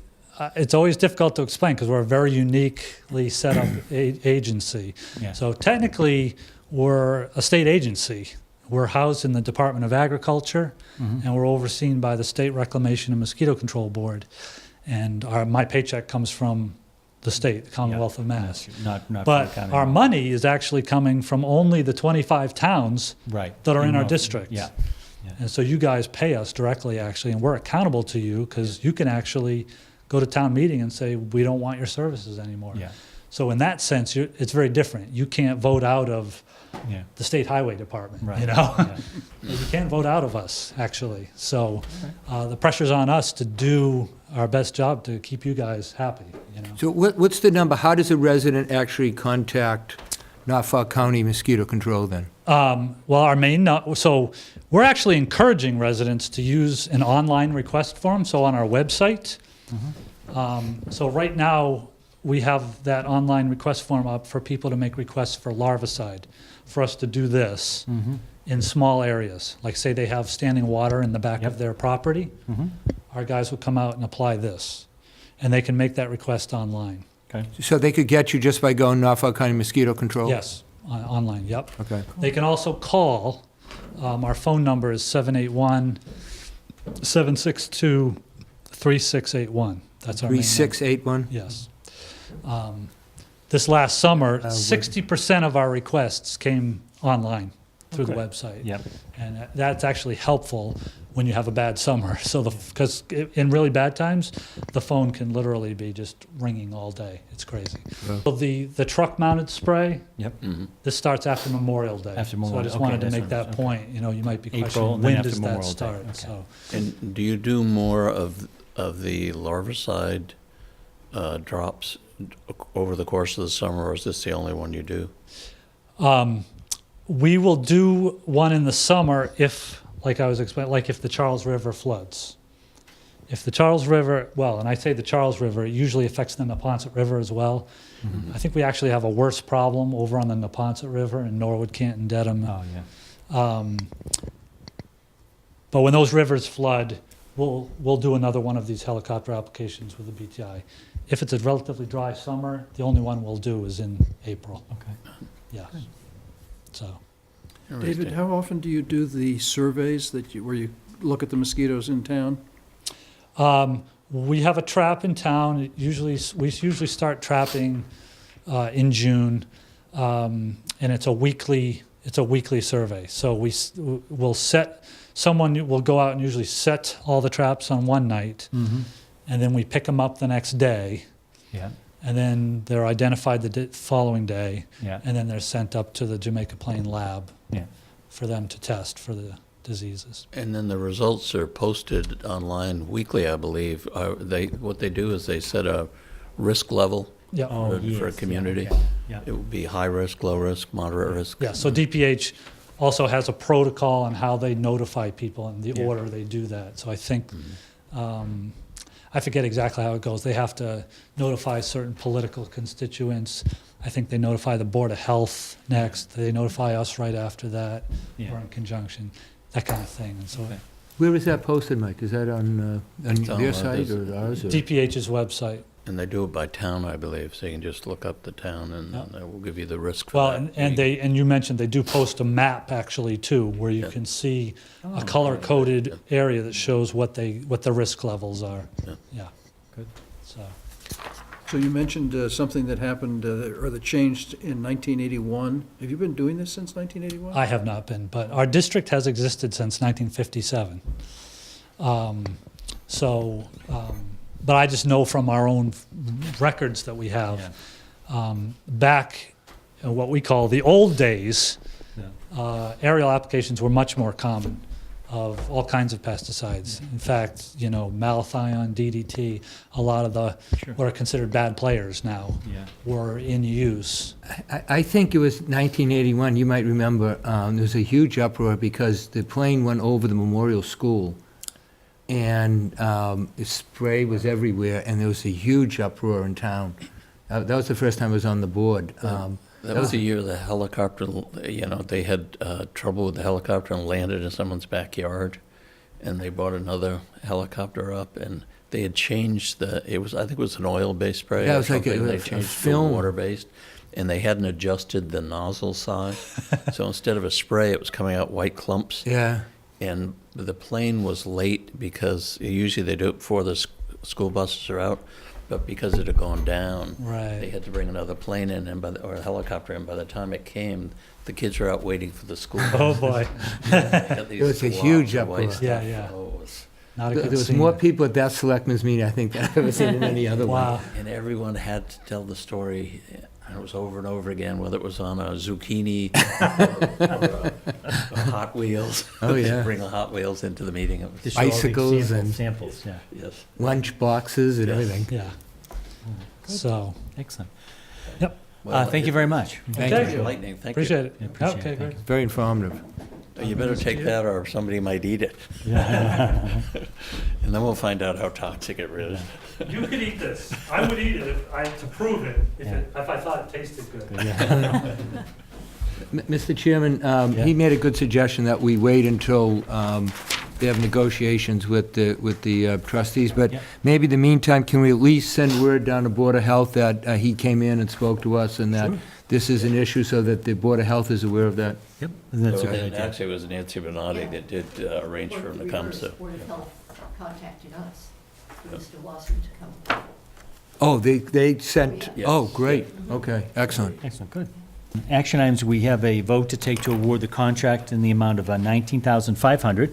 it's always difficult to explain because we're a very uniquely set up agency. Yeah. So technically, we're a state agency. We're housed in the Department of Agriculture, and we're overseen by the State Reclamation and Mosquito Control Board. And my paycheck comes from the state, the Commonwealth of Mass. Not from the But county. our money is actually coming from only the 25 towns Right. that are in our Norfolk. district. Yeah. And so you guys pay us directly, actually, and we're accountable to you because you can actually go to town meeting and say, we don't want your services anymore. Yeah. So in that sense, it's very different. You can't vote out of Yeah. the state highway department, Right. you know? Yeah. You can't vote out of us, actually. So the pressure's on us to do our best job to keep you guys happy, you know? So what's the number? How does a resident actually contact Norfolk County Mosquito Control then? Well, our main, so we're actually encouraging residents to use an online request form, so on our website. So right now, we have that online request form up for people to make requests for larvicide, for us to do this in small areas. Like say they have standing water in the back of their property, our guys will come out and apply this. And they can make that request online. Okay. So they could get you just by going Norfolk County Mosquito Control? Yes, online, yep. Okay. They can also call, our phone number is 781-762-3681. That's our main number. 3681? Yes. This last summer, would- 60% of our requests came online through the Okay. website. Yep. And that's actually helpful when you have a bad summer. So because in really bad times, the phone can literally be just ringing all day. It's crazy. Wow. So the truck-mounted spray, Yep. this starts after Memorial Day. After So I Memorial, just okay, wanted to that's make what it that was, okay. point. You know, you might be April, questioning, and then when after does Memorial that Day. start? Okay. So And do you do more of the larvicide drops over the course of the summer, or is this the only one you do? we will do one in the summer if, like I was explaining, like if the Charles River floods. If the Charles River, well, and I say the Charles River, it usually affects the Neponset River as well. I think we actually have a worse problem over on the Neponset River in Norwood, Canton, Dedham. Oh, yeah. But when those rivers flood, we'll do another one of these helicopter applications with the BTI. If it's a relatively dry summer, the only one we'll do is in April. Okay. Yes. So David, how often do you do the surveys where you look at the mosquitoes in town? we have a trap in town. We usually start trapping in June, and it's a weekly survey. So we'll set. Someone will go out and usually set all the traps on one night, Mm-hmm. and then we pick them up the next day, Yeah, and then they're identified the following day, yeah, and then they're sent up to the Jamaica Plain lab yeah. for them to test for the diseases. And then the results are posted online weekly, I believe. What they do is they set a risk level Yeah. for a community. Yeah, It would be high risk, low risk, moderate risk. Yeah, so DPH also has a protocol on how they notify people and the Yeah. order they do that. So I think, I forget exactly how it goes. They have to notify certain political constituents. I think they notify the Board of Health next. They notify us right after that, yeah. or in conjunction, that kind of thing. And so Okay. Where is that posted, Mike? Is that on It's on their our site business. or ours? or- DPH's website. And they do it by town, I believe, so you can just look up the town and Yeah. they will give you the risk for Well, that. and you mentioned they do post a map actually too, where you Yeah. can see Oh, a color-coded area that shows what the risk levels are. Yeah. Yeah. Good. So, So you mentioned something that happened, or that changed in 1981. Have you been doing this since 1981? I have not been, but our district has existed since 1957. But I just know from our own records that we have, back in what we call the old days, aerial applications were much more common of all kinds of pesticides. In fact, malathion, DDT, a lot of the Sure. what are considered bad players now Yeah. were in use. I think it was 1981, you might remember, there was a huge uproar because the plane went over the memorial school and the spray was everywhere, and there was a huge uproar in town. That was the first time I was on the board. That was the year the helicopter, they had trouble with the helicopter and landed in someone's backyard, and they brought another helicopter up, and they had changed I think it was an oil-based spray. Yeah, it or was like something. a They changed it to film. water-based, and they hadn't adjusted the nozzle size. So instead of a spray, it was coming out white clumps. Yeah, And the plane was late because usually they do it before the school buses are out, but because it had gone down, Right. they had to bring another plane in or a helicopter in. By the time it came, the kids were out waiting for the school. Oh, boy. It was a huge uproar. Yeah, yeah. Not a there good was scene. more people at that selectmen's meeting, I think, than I've ever seen in any other one. Wow. And everyone had to tell the story, and it was over and over again, whether it was on a zucchini or a Hot Wheels. Oh, yeah. Bring the Hot Wheels into the meeting. It was, Just show all the Bicycles and- Samples, yeah. yes. Lunch boxes and Yes. everything. Yeah. So, Excellent. Well, Thank you very much. Thank Thank you. you. Lightning, thank appreciate it. Yeah, appreciate it. Okay, Thank great. Very informative. you. You better take that or somebody might eat it. And then we'll find out how toxic it is. You could eat this. I would eat it to prove it, Yeah. if I thought it tasted good. Mr. Chairman, Yeah. he made a good suggestion that we wait until they have negotiations with the trustees, but Yeah. maybe in the meantime, can we at least send word down to Board of Health that he came in and spoke to us and that Sure. this is an issue so that the Board of Health is aware of that? Yep, that's a good And idea. actually, it was Nancy Bernardi that did arrange for him to come, so. Board of Health contacted us for Mr. Lawson to come. Oh, they sent, Yes. oh, great, okay, excellent. Excellent, good. Action items, we have a vote to take to award the contract in the amount of $19,500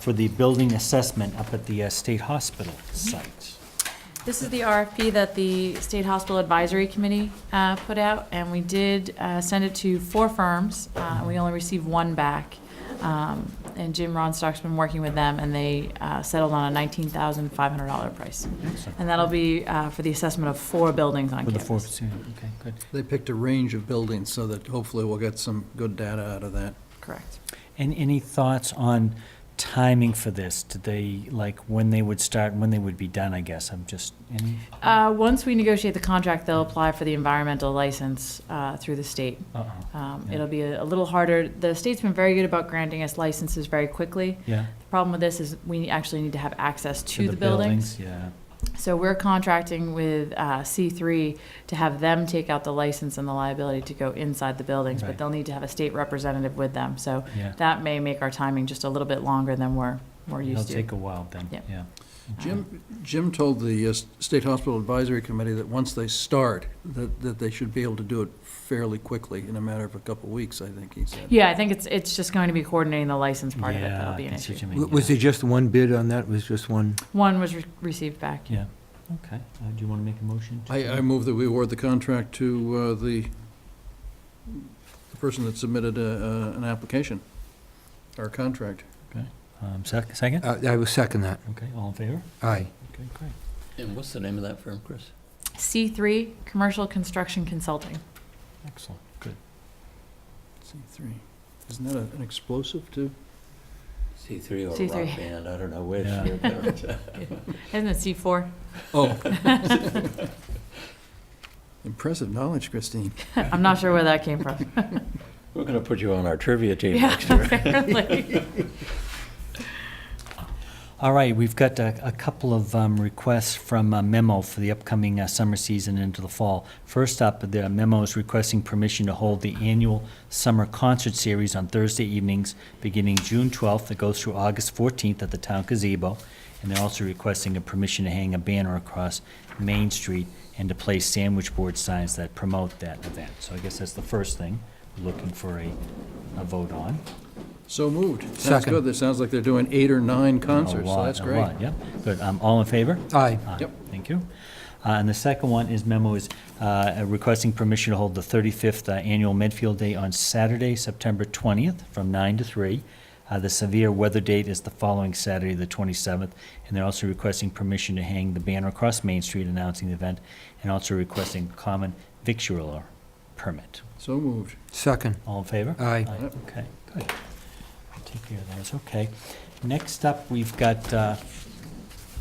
for the building assessment up at the State Hospital site. This is the RFP that the State Hospital Advisory Committee put out, and we did send it to 4 firms. We only received 1 back. And Jim Ronstock's been working with them, and they settled on a $19,500 price. Excellent. And that'll be for the assessment of 4 buildings on With the campus. 4, okay, good. They picked a range of buildings so that hopefully we'll get some good data out of that. Correct. And any thoughts on timing for this? Did they, like, when they would start, and when they would be done, I guess? I'm just, any? Once we negotiate the contract, they'll apply for the environmental license through the state. Uh-oh. Yeah. It'll be a little harder. The state's been very good about granting us licenses very quickly. Yeah. The problem with this is we actually need to have access to the buildings. Yeah. So we're contracting with C3 to have them take out the license and the liability to go inside the buildings, Right. but they'll need to have a state representative with them. So Yeah. that may make our timing just a little bit longer than we're It'll used to. take a while then, Yep. yeah. Jim told the State Hospital Advisory Committee that once they start, that they should be able to do it fairly quickly, in a matter of a couple of weeks, I think he said. Yeah, I think it's just going to be coordinating the license part of it Yeah, that'll I be an can see issue. what you mean, Was yeah. there just one bid on that? Was just one? One was received back. Yeah, okay. Do you want to make a motion? I move that we award the contract to the person that submitted an application, our contract. Second? I will second that. Okay, all in favor? Aye. Okay, great. And what's the name of that firm, Chris? C3, Commercial Construction Consulting. Excellent, good. C3. Isn't that an explosive, too? C3 or C3. Rock Band, I don't know which. Yeah. Isn't it C4? Oh. Impressive knowledge, Christine. I'm not sure where that came from. We're going to put you on our trivia team Yeah, next year. apparently. All right, we've got a couple of requests from Memo for the upcoming summer season into the fall. First up, the memo is requesting permission to hold the annual summer concert series on Thursday evenings beginning June 12th. That goes through August 14th at the town gazebo. And they're also requesting a permission to hang a banner across Main Street and to place sandwich board signs that promote that event. So I guess that's the first thing we're looking for a vote on. So moved. Sounds Second. good. It sounds like they're doing 8 or 9 A concerts, so lot, that's a great. lot, Yep, good. All in favor? Aye. Yep. Thank you. And the second one is memo is requesting permission to hold the 35th annual Medfield Day on Saturday, September 20th, from 9 to 3. The severe weather date is the following Saturday, the 27th, and they're also requesting permission to hang the banner across Main Street announcing the event, and also requesting common victualler permit. So moved. Second. All in favor? Aye. Yep. Okay, good. take care of those, okay. Next up, we've got,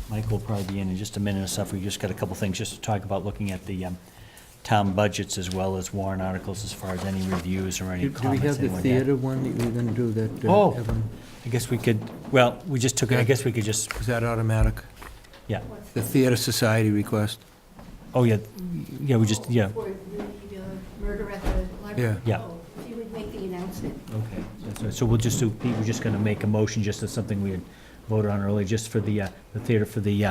Mike will probably be in just a minute or so. We just got a couple things just to talk about, looking at the town budgets as well as warrant articles, as far as any reviews or any Do we comments have the anyone had. theater one that you were going to do that? Oh. Evan? I guess we could, well, we just took it, I guess we could just, Is that automatic? yeah. What's The Theater Society request? Oh, yeah, yeah, we just, yeah, For the murder at the library? Yeah. Oh, if you would make the announcement. okay. That's right. So we'll just do, Pete, we're just gonna make a motion, just as something we had voted on earlier, just for the theater, for the,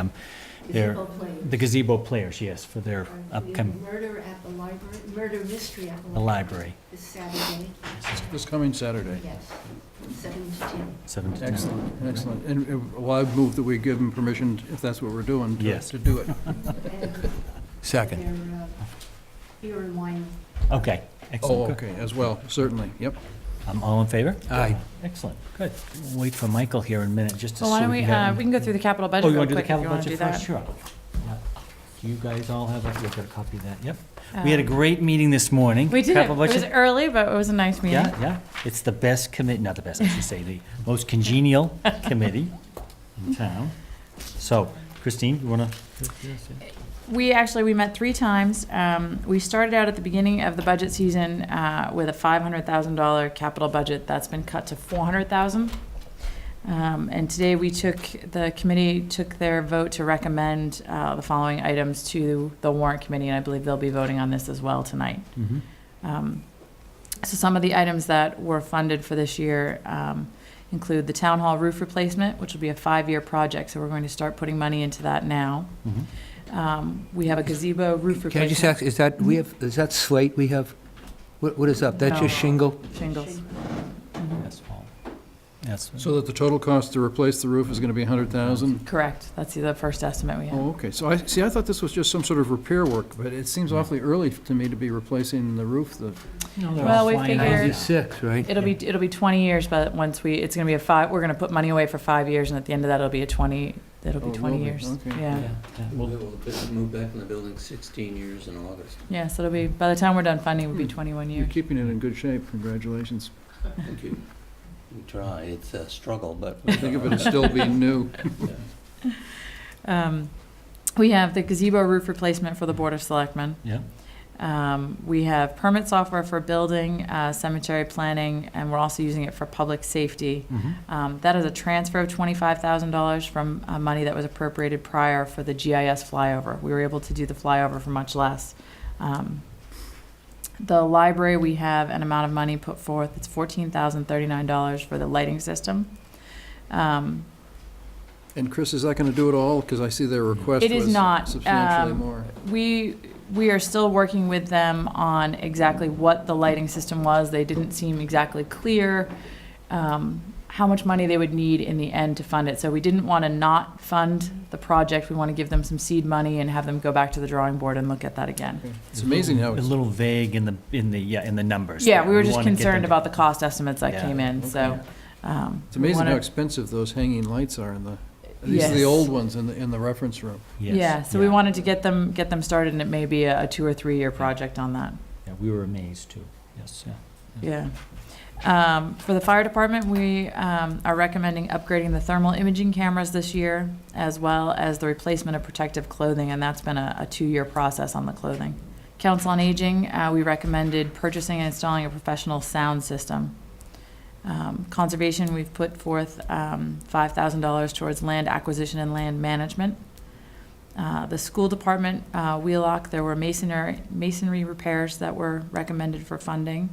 their, Gazebo players. the gazebo players, yes, for their We have upcoming, Murder at the library, murder mystery at the library, this Saturday, This coming Saturday. yes, from 7 to 10. 7 to 10. Excellent, excellent. And, well, I've moved that we give them permission, if that's what we're doing, Yes. to do it. And Second. their beer and wine. Okay, Oh, excellent, good. okay, as well, certainly, yep. All in favor? Aye. Excellent, good. We'll wait for Michael here in a minute, just to see. Well, why don't what we, have. we can go through the capital Oh, budget you real want to do the quick if you capital want to do budget that. first? Sure. Yeah. Do you guys all have, you've got a copy of that, yep. We had a Um, great meeting this morning. We did. Capital It was budget. early, but it was a nice meeting. Yeah, yeah. It's the best not the best, I should say, the most congenial committee in town. So, Christine, you want to? We met 3 times. We started out at the beginning of the budget season with a $500,000 capital budget. That's been cut to $400,000. And today the committee took their vote to recommend the following items to the warrant committee, and I believe they'll be voting on this as well tonight. So some of the items that were funded for this year include the town hall roof replacement, which will be a 5-year project, so we're going to start putting money into that now. We have a gazebo roof Can I just replacement. ask, is that slate we have? What is up? That's No. just shingle? Shingles. Asphalt. Yes. So that the total cost to replace the roof is gonna be 100,000? Correct. That's the first estimate we have. Oh, okay, so I thought this was just some sort of repair work, but it seems awfully early to me to be replacing the roof, Well, we figured- 96, right? It'll be 20 years, but it's gonna be we're gonna put money away for 5 years, and at the end of that, it'll be 20 Oh, it will 20 be, years. okay. Yeah. We'll move back in the building 16 years in August. Yeah, so it'll be, by the time we're done funding, it'll be 21 You're years. keeping it in good shape, congratulations. Thank you. We try, it's a struggle, but. Think of it as still being new. We have the gazebo roof replacement for the Board of Selectmen. Yeah. We have permit software for building, cemetery planning, and we're also using it for public safety. That is a transfer of $25,000 from money that was appropriated prior for the GIS flyover. We were able to do the flyover for much less. The library, we have an amount of money put forth. It's $14,039 for the lighting system. And Chris, is that gonna do it all? Because I see their request It is was not. substantially more. We are still working with them on exactly what the lighting system was. They didn't seem exactly clear how much money they would need in the end to fund it. So we didn't want to not fund the project. We want to give them some seed money and have them go back to the drawing board and look at that again. It's amazing how A it's, little vague in the numbers. Yeah, there. we were just wanna get them concerned to- about the cost estimates that Yeah, came in, so. it's amazing wanna- how expensive those hanging lights are in these are the Yes. old ones in the reference room. Yes, Yeah, so we wanted to get them started, and it may be a 2 or 3 year project on that. Yeah, we were amazed too, yes, yeah. Yeah. For the fire department, we are recommending upgrading the thermal imaging cameras this year, as well as the replacement of protective clothing, and that's been a 2-year process on the clothing. Council on Aging, we recommended purchasing and installing a professional sound system. Conservation, we've put forth $5,000 towards land acquisition and land management. The school department, Wheelock, there were masonry repairs that were recommended for funding.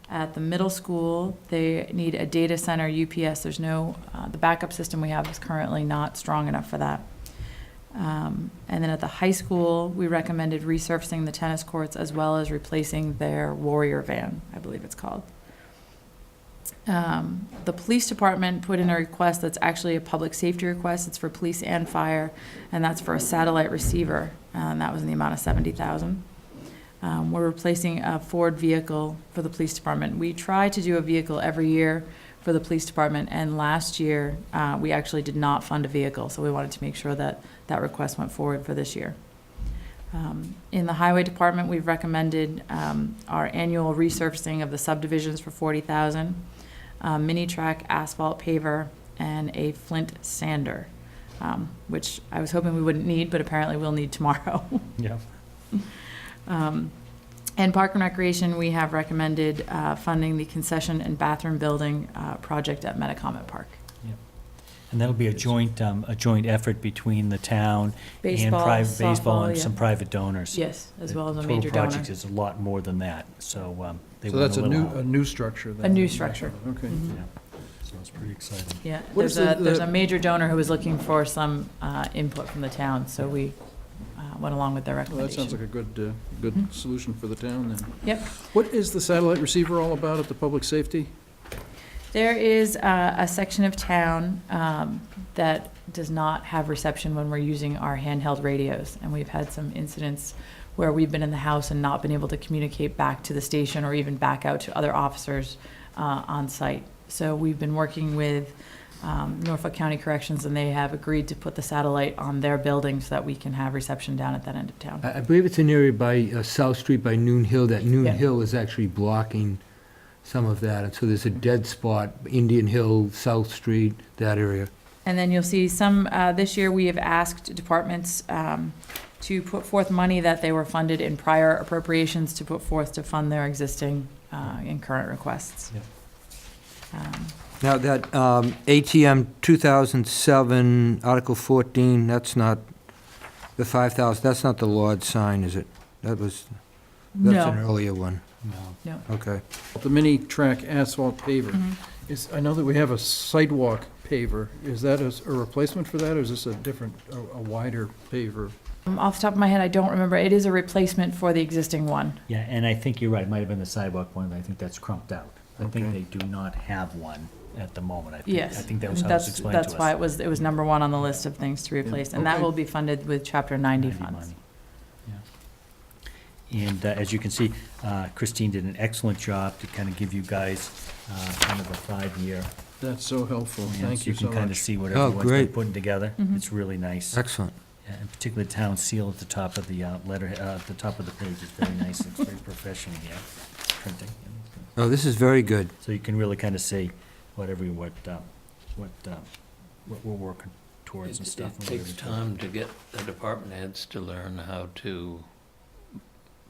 At the middle school, they need a data center UPS. There's no, the backup system we have is currently not strong enough for that. And then at the high school, we recommended resurfacing the tennis courts as well as replacing their Warrior van, I believe it's called. The police department put in a request that's actually a public safety request. It's for police and fire, and that's for a satellite receiver, and that was in the amount of $70,000. We're replacing a Ford vehicle for the police department. We try to do a vehicle every year for the police department, and last year, we actually did not fund a vehicle, so we wanted to make sure that that request went forward for this year. In the highway department, we've recommended our annual resurfacing of the subdivisions for $40,000. a mini track asphalt paver, and a flint sander, which I was hoping we wouldn't need, but apparently we'll need tomorrow. Yeah. And Park and Recreation, we have recommended funding the concession and bathroom building project at Metacomet Park. And that'll be a joint effort between the town and Baseball, private baseball softball, and yeah. some private donors. Yes, as well as a The major total donor. project is a lot more than that, so they So want that's a a little. new structure then? A new structure. Okay. Mhm. Yeah, so it's pretty exciting. Yeah, What there's is there's a major donor who was looking for some input from the town, so we went along with their Well, that recommendation. sounds like a good Mhm. solution for the town then. Yep. What is the satellite receiver all about at the public safety? There is a section of town that does not have reception when we're using our handheld radios. And we've had some incidents where we've been in the house and not been able to communicate back to the station or even back out to other officers on site. So we've been working with Norfolk County Corrections, and they have agreed to put the satellite on their building so that we can have reception down at that end of town. I believe it's an area by South Street by Noon Hill. That Noon Yeah. Hill is actually blocking some of that. And so there's a dead spot, Indian Hill, South Street, that area. And then you'll see some, this year, we have asked departments to put forth money that they were funded in prior appropriations to put forth to fund their existing and current requests. Yep. Now, that ATM 2007, Article 14, that's not the 5,000, that's not the Lord sign, is it? That's an No, earlier one. No. no. Okay. The mini track asphalt paver. Mhm. I know that we have a sidewalk paver. Is that a replacement for that, or is this a different, a wider paver? Off the top of my head, I don't remember. It is a replacement for the existing one. Yeah, and I think you're right, it might have been the sidewalk one, but I think that's crumped out. I think Okay. they do not have one at the moment. I Yes. think that was how it was explained to us. That's why it was number one on the list of things to replace, and that Okay. will be funded with Chapter 90 90 funds. money. Yeah. And as you can see, Christine did an excellent job to kind of give you guys kind of a 5-year That's so helpful. plan, Thank you so so you can kind of much. see what Oh, everyone's been great. putting together. Mhm. It's really nice. Excellent. Yeah, and particularly the town seal at the top of the letter, at the top of the page is very nice. It's very professional here, printing. Oh, this is very good. So you can really kind of see what we're working towards and It stuff. it takes time to get the department heads to learn how to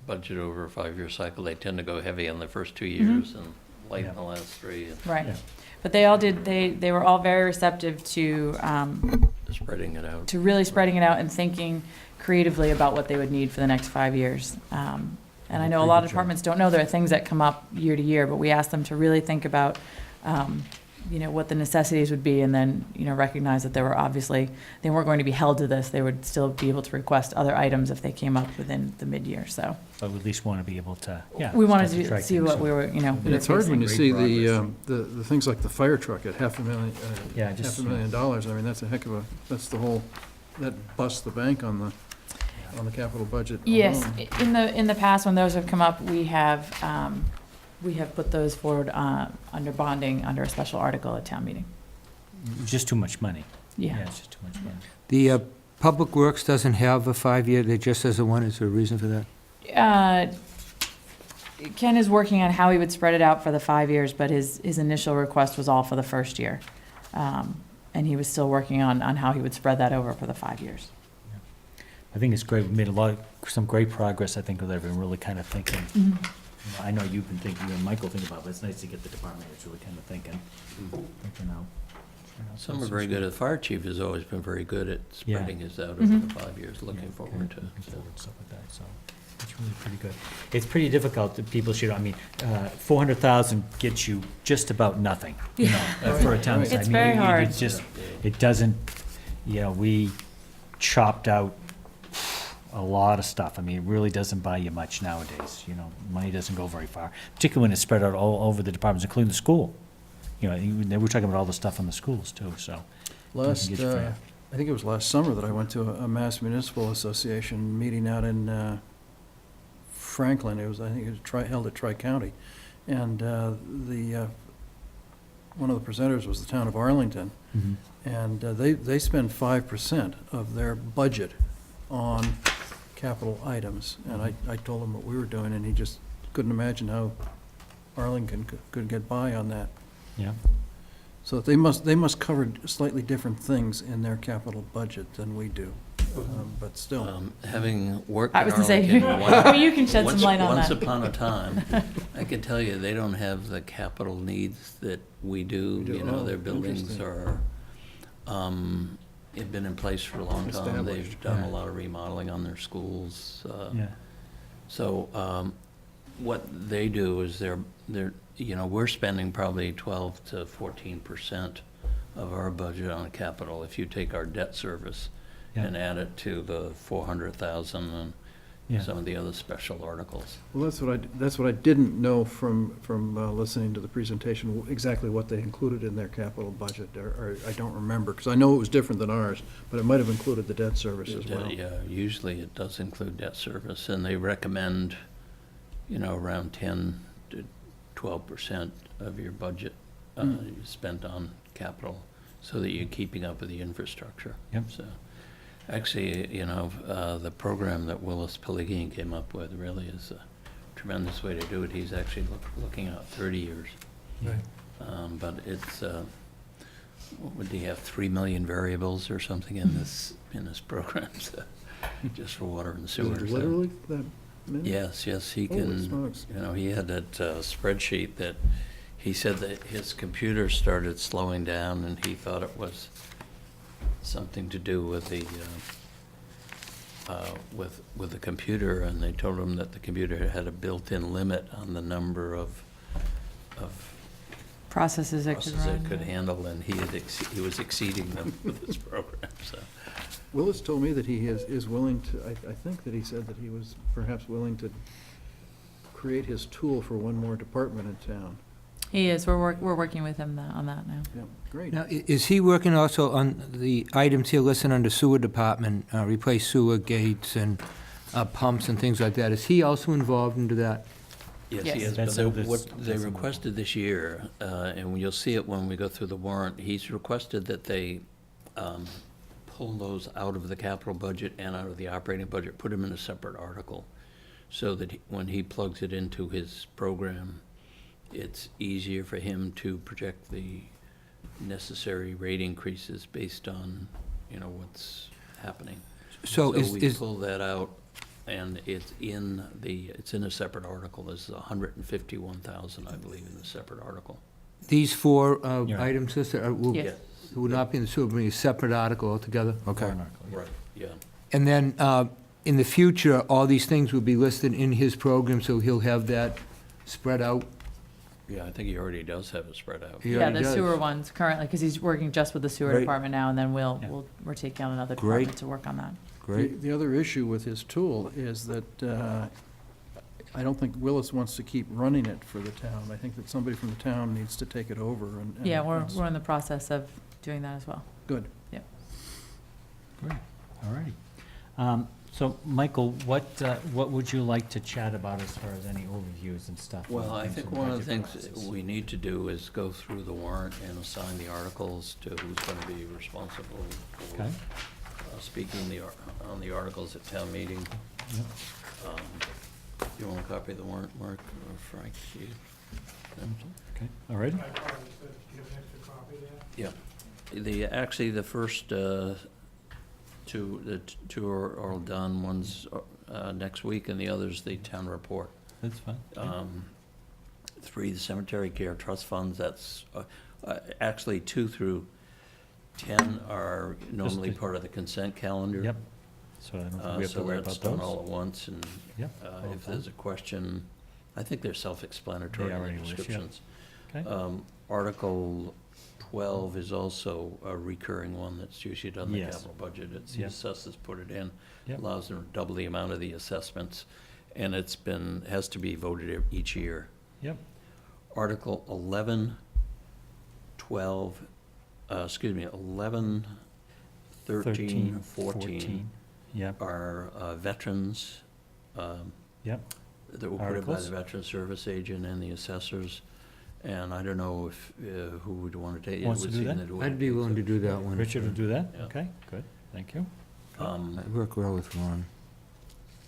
budget over a 5-year cycle. They tend to go heavy on the first 2 years and light in the last 3, and Right. Yeah. But they all did, they were all very receptive to spreading it out. really spreading it out and thinking creatively about what they would need for the next 5 years. And I know a lot of departments don't know there are things that come up year to year, but we asked them to really think about, what the necessities would be, and then, recognize that there were obviously, they weren't going to be held to this. They would still be able to request other items if they came up within the mid-year, so. But we at least want to be able to, yeah. We wanted start to track see things. what we were, we And were it's hard when facing. you Great see progress. the things like the fire truck at Yeah, just, $500,000. I mean, that's a heck of a, that's the whole, that busts the bank on the capital budget Yes, alone. in the past, when those have come up, we have put those forward under bonding, under a special article at town meeting. just too much money. Yeah. It's just too much money. The Public Works doesn't have a 5-year, they just has a 1. Is there a reason for that? Ken is working on how he would spread it out for the 5 years, but his initial request was all for the first year. And he was still working on how he would spread that over for the 5 years. I think it's great. We made some great progress, I think, with everyone really kind of thinking. You know, I know you've been thinking, you and Michael think about it, but it's nice to get the department heads really kind of thinking out. Some are very good. The fire chief has always been very good at Yeah. spreading his out over Mhm. the 5 years, looking forward to it. Looking so. forward to stuff like that, so it's really pretty good. It's pretty difficult that people should, I mean, 400,000 gets you just about nothing, you know, for a town. Right. I It's mean, very hard. It's just, it doesn't, we chopped out a lot of stuff. I mean, it really doesn't buy you much nowadays, money doesn't go very far, particularly when it's spread out all over the departments, including the school. We're talking about all the stuff in the schools too, so. Last, get you fair. I think it was last summer that I went to a Mass Municipal Association meeting out in Franklin. I think it was held at Tri-County. And one of the presenters was the town of Arlington. And they spend 5% of their budget on capital items. And I told him what we were doing, and he just couldn't imagine how Arlington could get by on that. Yeah, So they must cover slightly different things in their capital budget than we do, but still. Having worked I in was gonna say, Arlington once- you can shed some light on Once that. upon a time, I can tell you, they don't have the capital needs that we do. We do. You know, Oh, their buildings interesting. are, have been in place for a long time. Established. They've done a Yeah. lot of remodeling on their schools. yeah, So, what they do is we're spending probably 12 to 14% of our budget on capital if you take our debt service Yeah. and add it to the 400,000 and yeah. some of the other special articles. Well, that's what I didn't know from listening to the presentation, exactly what they included in their capital budget, or I don't remember, because I know it was different than ours, but it might have included the debt service as well. Yeah, usually it does include debt service, and they recommend, around 10 to 12% of your budget spent on capital, so that you're keeping up with the infrastructure. Yep. So, actually, the program that Willis Pellegrini came up with really is a tremendous way to do it. He's actually looking out 30 years. Right. But it's, what would he have, 3 million variables or something in this program, so, just for water and Is sewer. it so- literally that many? Yes, he Holy can, smokes. he had that spreadsheet that, he said that his computer started slowing down, and he thought it was something to do with the, with the computer, and they told him that the computer had a built-in limit on the number of Processes that could processes run. it could handle, and he was exceeding them with this program, so. Willis told me that he is willing to, I think that he said that he was perhaps willing to create his tool for one more department in town. He is, we're working with him on that now. Yeah, great. Now, is he working also on the items here listed under sewer department, replace sewer gates and pumps and things like that? Is he also involved into that? Yes, Yes. he is, That's but a- what that's- they that's a- requested this year, and you'll see it when we go through the warrant, he's requested that they pull those out of the capital budget and out of the operating budget, put them in a separate article, so that when he plugs it into his program, it's easier for him to project the necessary rate increases based on, what's happening. So we is, pull that out, and it's in a separate article. There's 151,000, I believe, in the separate article. these four You're right. items listed Yes. will not be in the sewer, but be a separate article altogether? Okay. Right. Yeah. And then, in the future, all these things will be listed in his program, so he'll have that spread out? Yeah, I think he already does have it spread out. He Yeah, already the does. sewer ones currently, because he's working just with the sewer Great. department now, and then Yeah. we're taking on another Great. department to work on that. Great. The other issue with his tool is that I don't think Willis wants to keep running it for the town. I think that somebody from the town needs to take it over and. Yeah, we're in the process of doing that as well. Good. Great, all righty. So, Michael, what would you like to chat about as far as any overviews and stuff? Well, I in think terms of one of the budget things process? we need to do is go through the warrant and assign the articles to who's going to be responsible for Okay. speaking on the articles at town meeting. Yep. You want a copy of the warrant, Mark, or Frank? You- Okay, all righty. Yeah. Actually, the first two are all done. One's next week, and the other's the town report. That's fine. 3, the cemetery care trust funds, that's, actually 2 through 10 are normally the- part of the consent calendar. Yep. So I don't think we have to So worry that's about done those. all at once, and Yep. if there's a question, I think they're self-explanatory They in already the list, yeah. descriptions. Okay. Article 12 is also a recurring one that's usually done in the Yes. capital budget. It's the Yep. assessors put it in, Yep. allows them to double the amount of the assessments, and has to be voted each year. Yep. Article 11, 12, 11, 13, 14 Yep, are veterans yep. that were put in by Articles. the Veteran Service Agent and the assessors. And I don't know if, who would want to take it. Wants to would do seem that? it would I'd be willing to do that one. Richard will do that? Yeah. Okay, good, thank you. Um, I work well with Ron.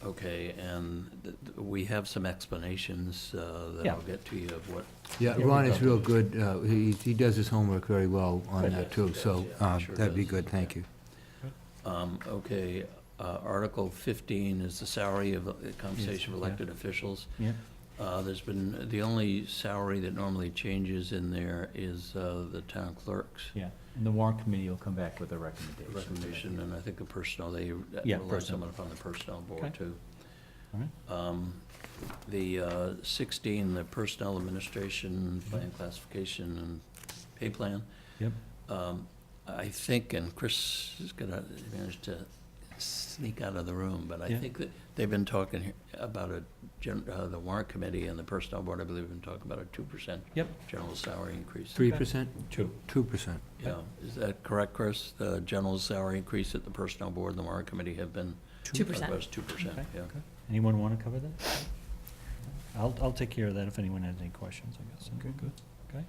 Okay, and we have some explanations that Yeah. I'll get to you of what. Yeah, Yeah, Ron we is go. real good. He does his homework very well on Good. that, too, so Yeah, sure that'd be does. good, thank you. Okay, Article 15 is the salary of the compensation of Yeah. elected officials. Yeah, There's been, the only salary that normally changes in there is the town clerk's yeah. And the warrant committee will come back with a recommendation. recommendation, and I think the personnel, they Yeah, rely personnel. someone upon the personnel board, Okay. too. All right. The 16, the personnel administration, plan classification, and pay plan. Yep. I think, and Chris is gonna manage to sneak out of the room, but I Yeah. think that they've been talking here about the warrant committee and the personnel board, I believe, have been talking about a 2% Yep. general salary increase. 3%? 2. 2%. Yeah, is that correct, Chris? The general salary increase at the personnel board and the warrant committee have been. 2%. Was 2%, Okay, yeah. okay. Anyone want to cover that? I'll take care of that if anyone has any questions, I guess. Okay, good. Okay.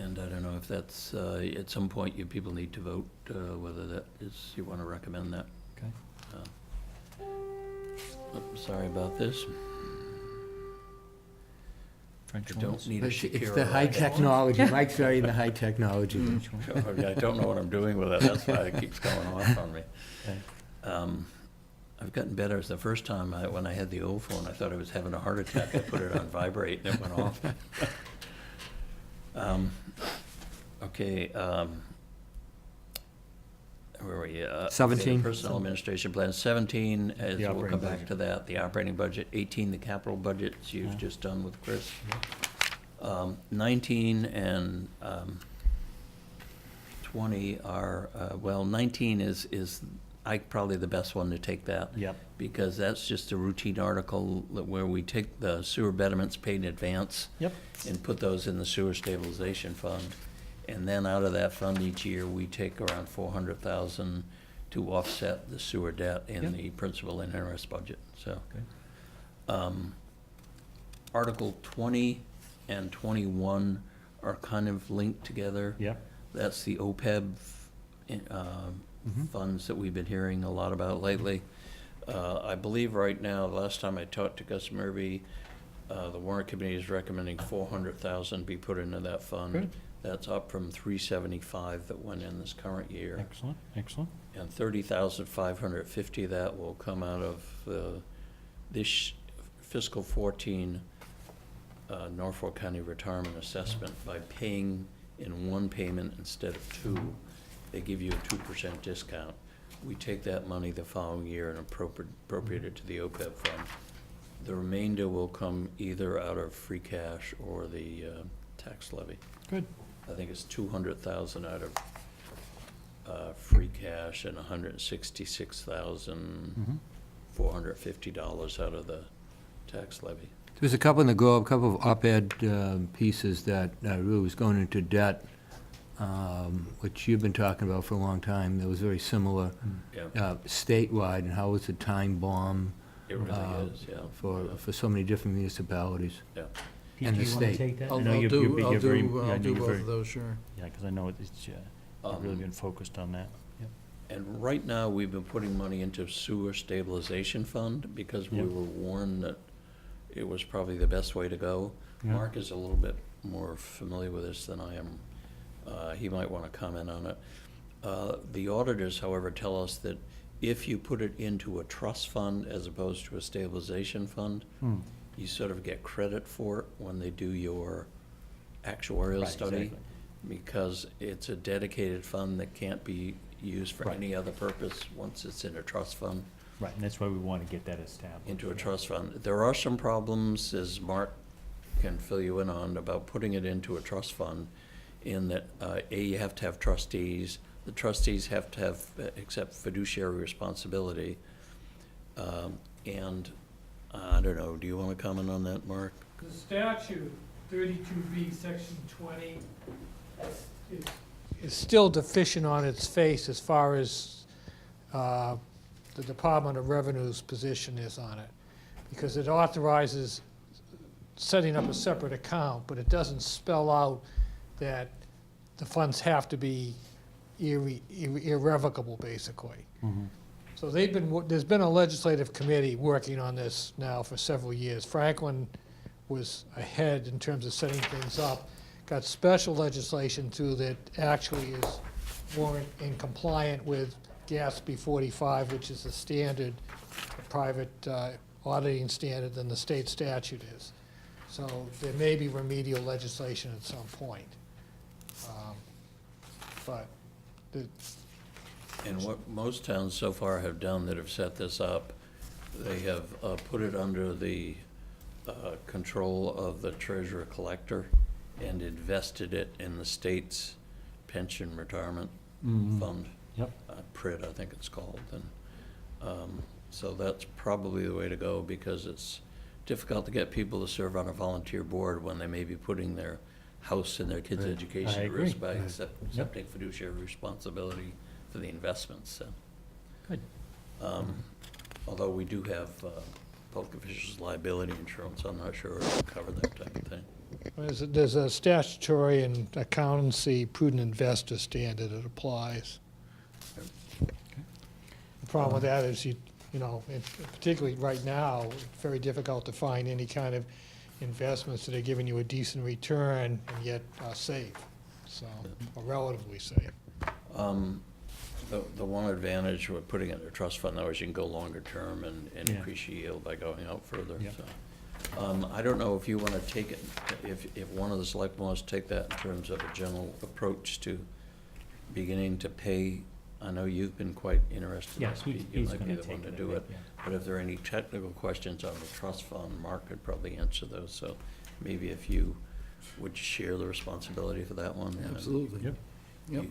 And I don't know if that's, at some point, you people need to vote whether that is, you want to recommend that. Okay. Sorry about this. French I don't ones? need a It's Shakira. the high technology, Mike's very in the high technology. French ones? I don't know what I'm doing with it, that's why it keeps going off on me. Okay. I've gotten better. The first time, when I had the old phone, I thought I was having a heart attack. I put it on vibrate and it went off. Okay, where were you? 17. Personnel administration plan. 17, is The we'll come operating back budget. to that, the operating budget. 18, the capital budget, you've Yeah. just done with Chris. 19 and 20 are, well, 19 is probably the best one to take that. Yep. Because that's just a routine article where we take the sewer betterments paid in advance Yep. and put those in the sewer stabilization fund. And then out of that fund each year, we take around 400,000 to offset the sewer debt in Yep. the principal and interest budget, so. Okay. Article 20 and 21 are kind of linked together. Yep. That's the OPEB funds that we've been hearing a lot about lately. I believe right now, the last time I talked to Gus Murphy, the warrant committee is recommending 400,000 be put into that fund. Good. That's up from 375 that went in this current year. Excellent, excellent. And 30,550 of that will come out of this fiscal 14 Norfolk County Retirement Assessment by paying in one payment instead of two. They give you a 2% discount. We take that money the following year and appropriate it to the OPEB fund. The remainder will come either out of free cash or the tax levy. Good. I think it's 200,000 out of free cash and $166,450 out of the tax levy. There's a couple in the Globe, a couple of op-ed pieces that really was going into debt, which you've been talking about for a long time. That was very similar Yeah, statewide, and how it's a time bomb it really is, yeah. for so many different municipalities. Yeah. Pete, And do the you want to state. take that? I I'll know you're do very- yeah, I know you're both very- of those, sure. Yeah, because I know it's, you've really Um, been focused on that. Yep. And right now, we've been putting money into sewer stabilization fund because we Yep. were warned that it was probably the best way to go. Yeah. Mark is a little bit more familiar with this than I am. He might want to comment on it. The auditors, however, tell us that if you put it into a trust fund as opposed to a stabilization fund, Hmm. you sort of get credit for it when they do your actuarial Right, study. exactly. Because it's a dedicated fund that can't be used for Right. any other purpose once it's in a trust fund, Right, and that's why we want to get that established. into a Yeah. trust fund. There are some problems, as Mark can fill you in on, about putting it into a trust fund in that, you have to have trustees. The trustees have to have, accept fiduciary responsibility. And, I don't know, do you want to comment on that, Mark? The statute, 32B, Section 20, is still deficient on its face as far as the Department of Revenue's position is on it, because it authorizes setting up a separate account, but it doesn't spell out that the funds have to be irrevocable, basically. Mhm. So there's been a legislative committee working on this now for several years. Franklin was ahead in terms of setting things up, got special legislation through that actually is more in compliant with GASB 45, which is the standard, private auditing standard than the state statute is. So there may be remedial legislation at some point. But the, And what most towns so far have done that have set this up, they have put it under the control of the treasurer collector and invested it in the state's pension retirement fund. Yep. PRIT, I think it's called. And so that's probably the way to go, because it's difficult to get people to serve on a volunteer board when they may be putting their house and their kids' Right. education I at risk agree. by Right. accepting fiduciary responsibility for the investments, so. Good. Although we do have public officials' liability insurance, I'm not sure it'll cover that type of thing. there's a statutory and accountancy prudent investor standard that applies. The problem with that is particularly right now, it's very difficult to find any kind of investments that are giving you a decent return and yet are safe, so, or relatively safe. The one advantage with putting it in a trust fund, though, is you can go longer term and Yeah. increase your yield by going out further, Yeah. so. I don't know if you want to take it, if one of the selectmen wants to take that in terms of a general approach to beginning to pay. I know you've been quite interested in Yes, this, Pete, you he's might be gonna the take one to it, do I it. think, yeah. But if there are any technical questions on the trust fund, Mark could probably answer those, so maybe if you would share the responsibility for that one. and Absolutely. Yep. Yep.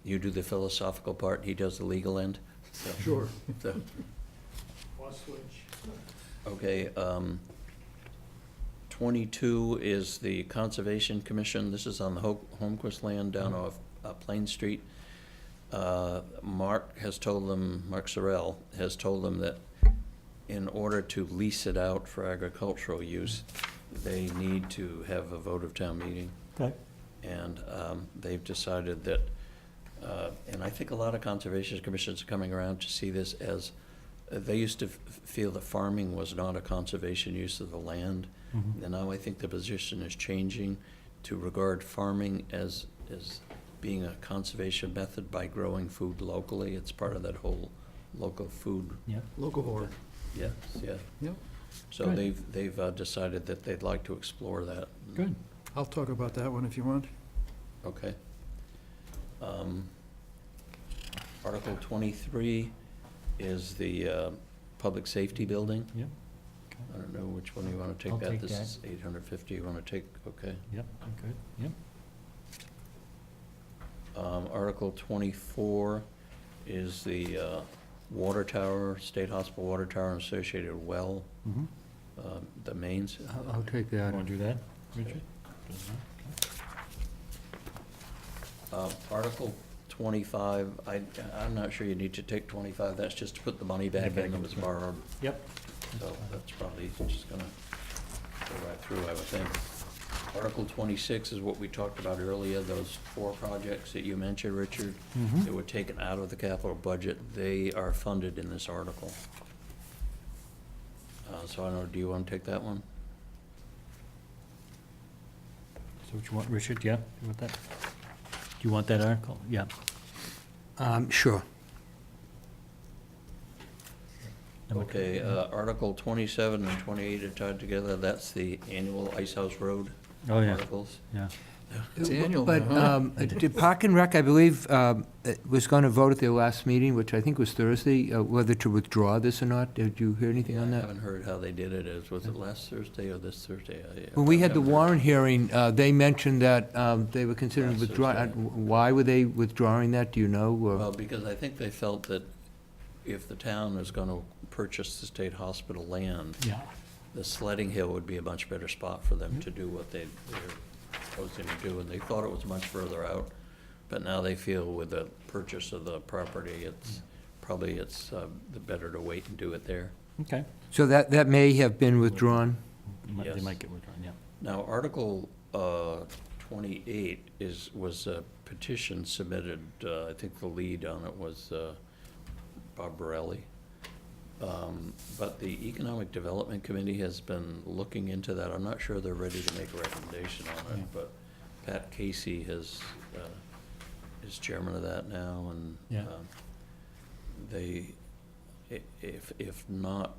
You do the philosophical part, he does the legal end. So- Sure. so- Okay, 22 is the Conservation Commission. This is on the Holmquist land down off Plain Street. Mark Sorrell has told them that in order to lease it out for agricultural use, they need to have a vote of town meeting. Okay. And they've decided that, and I think a lot of conservation commissions are coming around to see this as, they used to feel that farming was not a conservation use of the land. Mhm. And now I think the position is changing to regard farming as being a conservation method by growing food locally. It's part of that whole local food. Yeah. Locavore. Yes, yeah. Yep. So Good. they've decided that they'd like to explore that. Good. I'll talk about that one if you want. Okay. Article 23 is the public safety building. Yep. I don't know which one you want to take I'll that. take This that. is 850, you want to take, okay. Yep. Good. Yep. Article 24 is the water tower, State Hospital water tower and associated well, Mhm. the mains. I'll take that. Want to do that, Richard? Article 25, I'm not sure you need to take 25, that's just to put the money back in that was borrowed. Yep. So that's probably just gonna go right through, I would think. Article 26 is what we talked about earlier, those 4 projects that you mentioned, Richard. Mhm. That were taken out of the capital budget, they are funded in this article. So I don't know, do you want to take that one? So what you want, Richard? Yeah, you want that? Do you want that article? Yeah. Sure. Okay, Article 27 and 28 are tied together, that's the annual Ice House Road Oh, yeah, articles. yeah. It's annual But now, huh? did Park and Rec, I believe, was going to vote at their last meeting, which I think was Thursday, whether to withdraw this or not? Did you hear anything on I that? haven't heard how they did it, was it last Thursday or this Thursday? When we had the haven't heard. Warrant hearing, they mentioned that they were considering Last withdrawing. Thursday. Why were they withdrawing that, do you know? or- Well, because I think they felt that if the town is going to purchase the state hospital land, Yeah. the Sledding Hill would be a much better spot for them to do what they're proposing to do, and they thought it was much further out. But now they feel with the purchase of the property, it's the better to wait and do it there. Okay. So that may have been withdrawn? They Yes. might get withdrawn, yeah. Now, Article 28 was a petition submitted, I think the lead on it was Bob Borelli. But the Economic Development Committee has been looking into that. I'm not sure they're ready to make a recommendation on it, but Pat Casey is chairman of that now, and Yeah. they, if not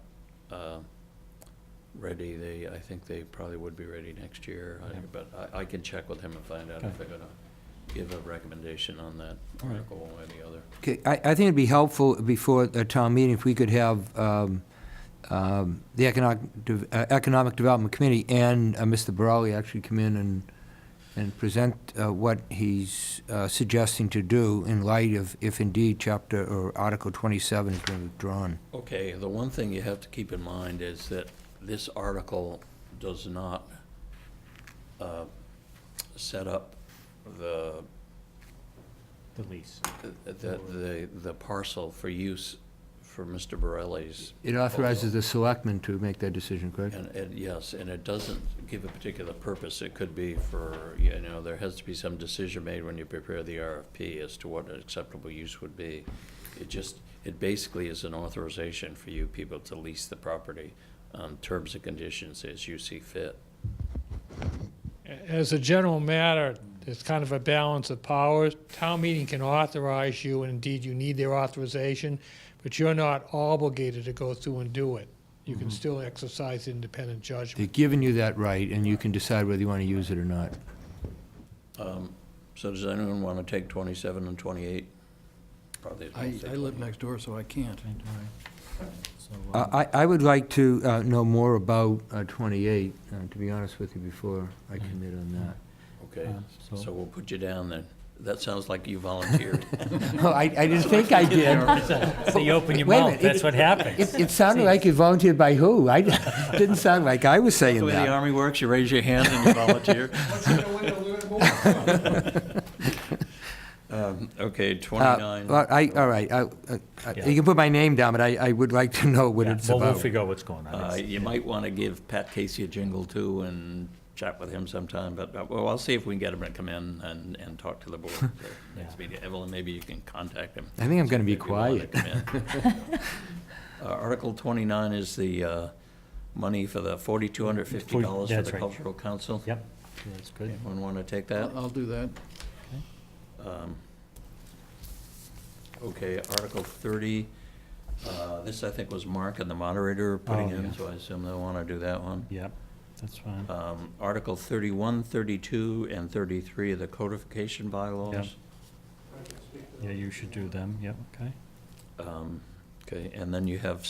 ready, I think they probably would be ready next year. But I can check with him and find out if Okay. they're gonna give a recommendation on that All right. article, one way or the other. Okay, I think it'd be helpful before a town meeting if we could have the Economic Development Committee and Mr. Borelli actually come in and present what he's suggesting to do in light of if indeed Chapter or Article 27 is being withdrawn. Okay, the one thing you have to keep in mind is that this article does not set up the lease. the parcel for use for Mr. Borelli's. It authorizes the selectmen to make that decision, correct? Yes, and it doesn't give a particular purpose. It could be for, there has to be some decision made when you prepare the RFP as to what an acceptable use would be. It basically is an authorization for you people to lease the property on terms and conditions as you see fit. As a general matter, it's kind of a balance of powers. Town meeting can authorize you, and indeed you need their authorization, but you're not obligated to go through and do it. You can still exercise independent judgment. They're giving you that right, and you can decide whether you want to use it or not. So does anyone want to take 27 and 28? Probably. I live next door, so I can't. So, I would like to know more about 28, to be honest with you, before I commit on that. Okay, so- so we'll put you down then. That sounds like you volunteered. Oh, I didn't think I did. So you open your Wait a mouth, minute, that's what happens. It sounded like you volunteered by who? I didn't sound like I was saying The way the that. Army works, you raise your hand and you volunteer. Okay, 29. Well, all right, you can put my name down, but I would like to know what Yeah, it's well, we'll about. figure out what's going on. It's- You might want to give Pat Casey a jingle too and chat with him sometime, but, well, I'll see if we can get him to come in and talk to the board. at the next meeting. Evelyn, maybe you can contact him. I think I'm going to be If you want to quiet. come in. Article 29 is the money for the $4,250 for That's the right. Cultural Council. Yep, that's good. Anyone want to take that? I'll do that. Okay, Article 30, this I think was Mark and the moderator putting Oh, in, yeah. so I assume they'll want to do that one. Yep, that's fine. Article 31, 32, and 33 of the codification bylaws. Yep. Yeah, you should do them, yep, okay. Okay, and then you have,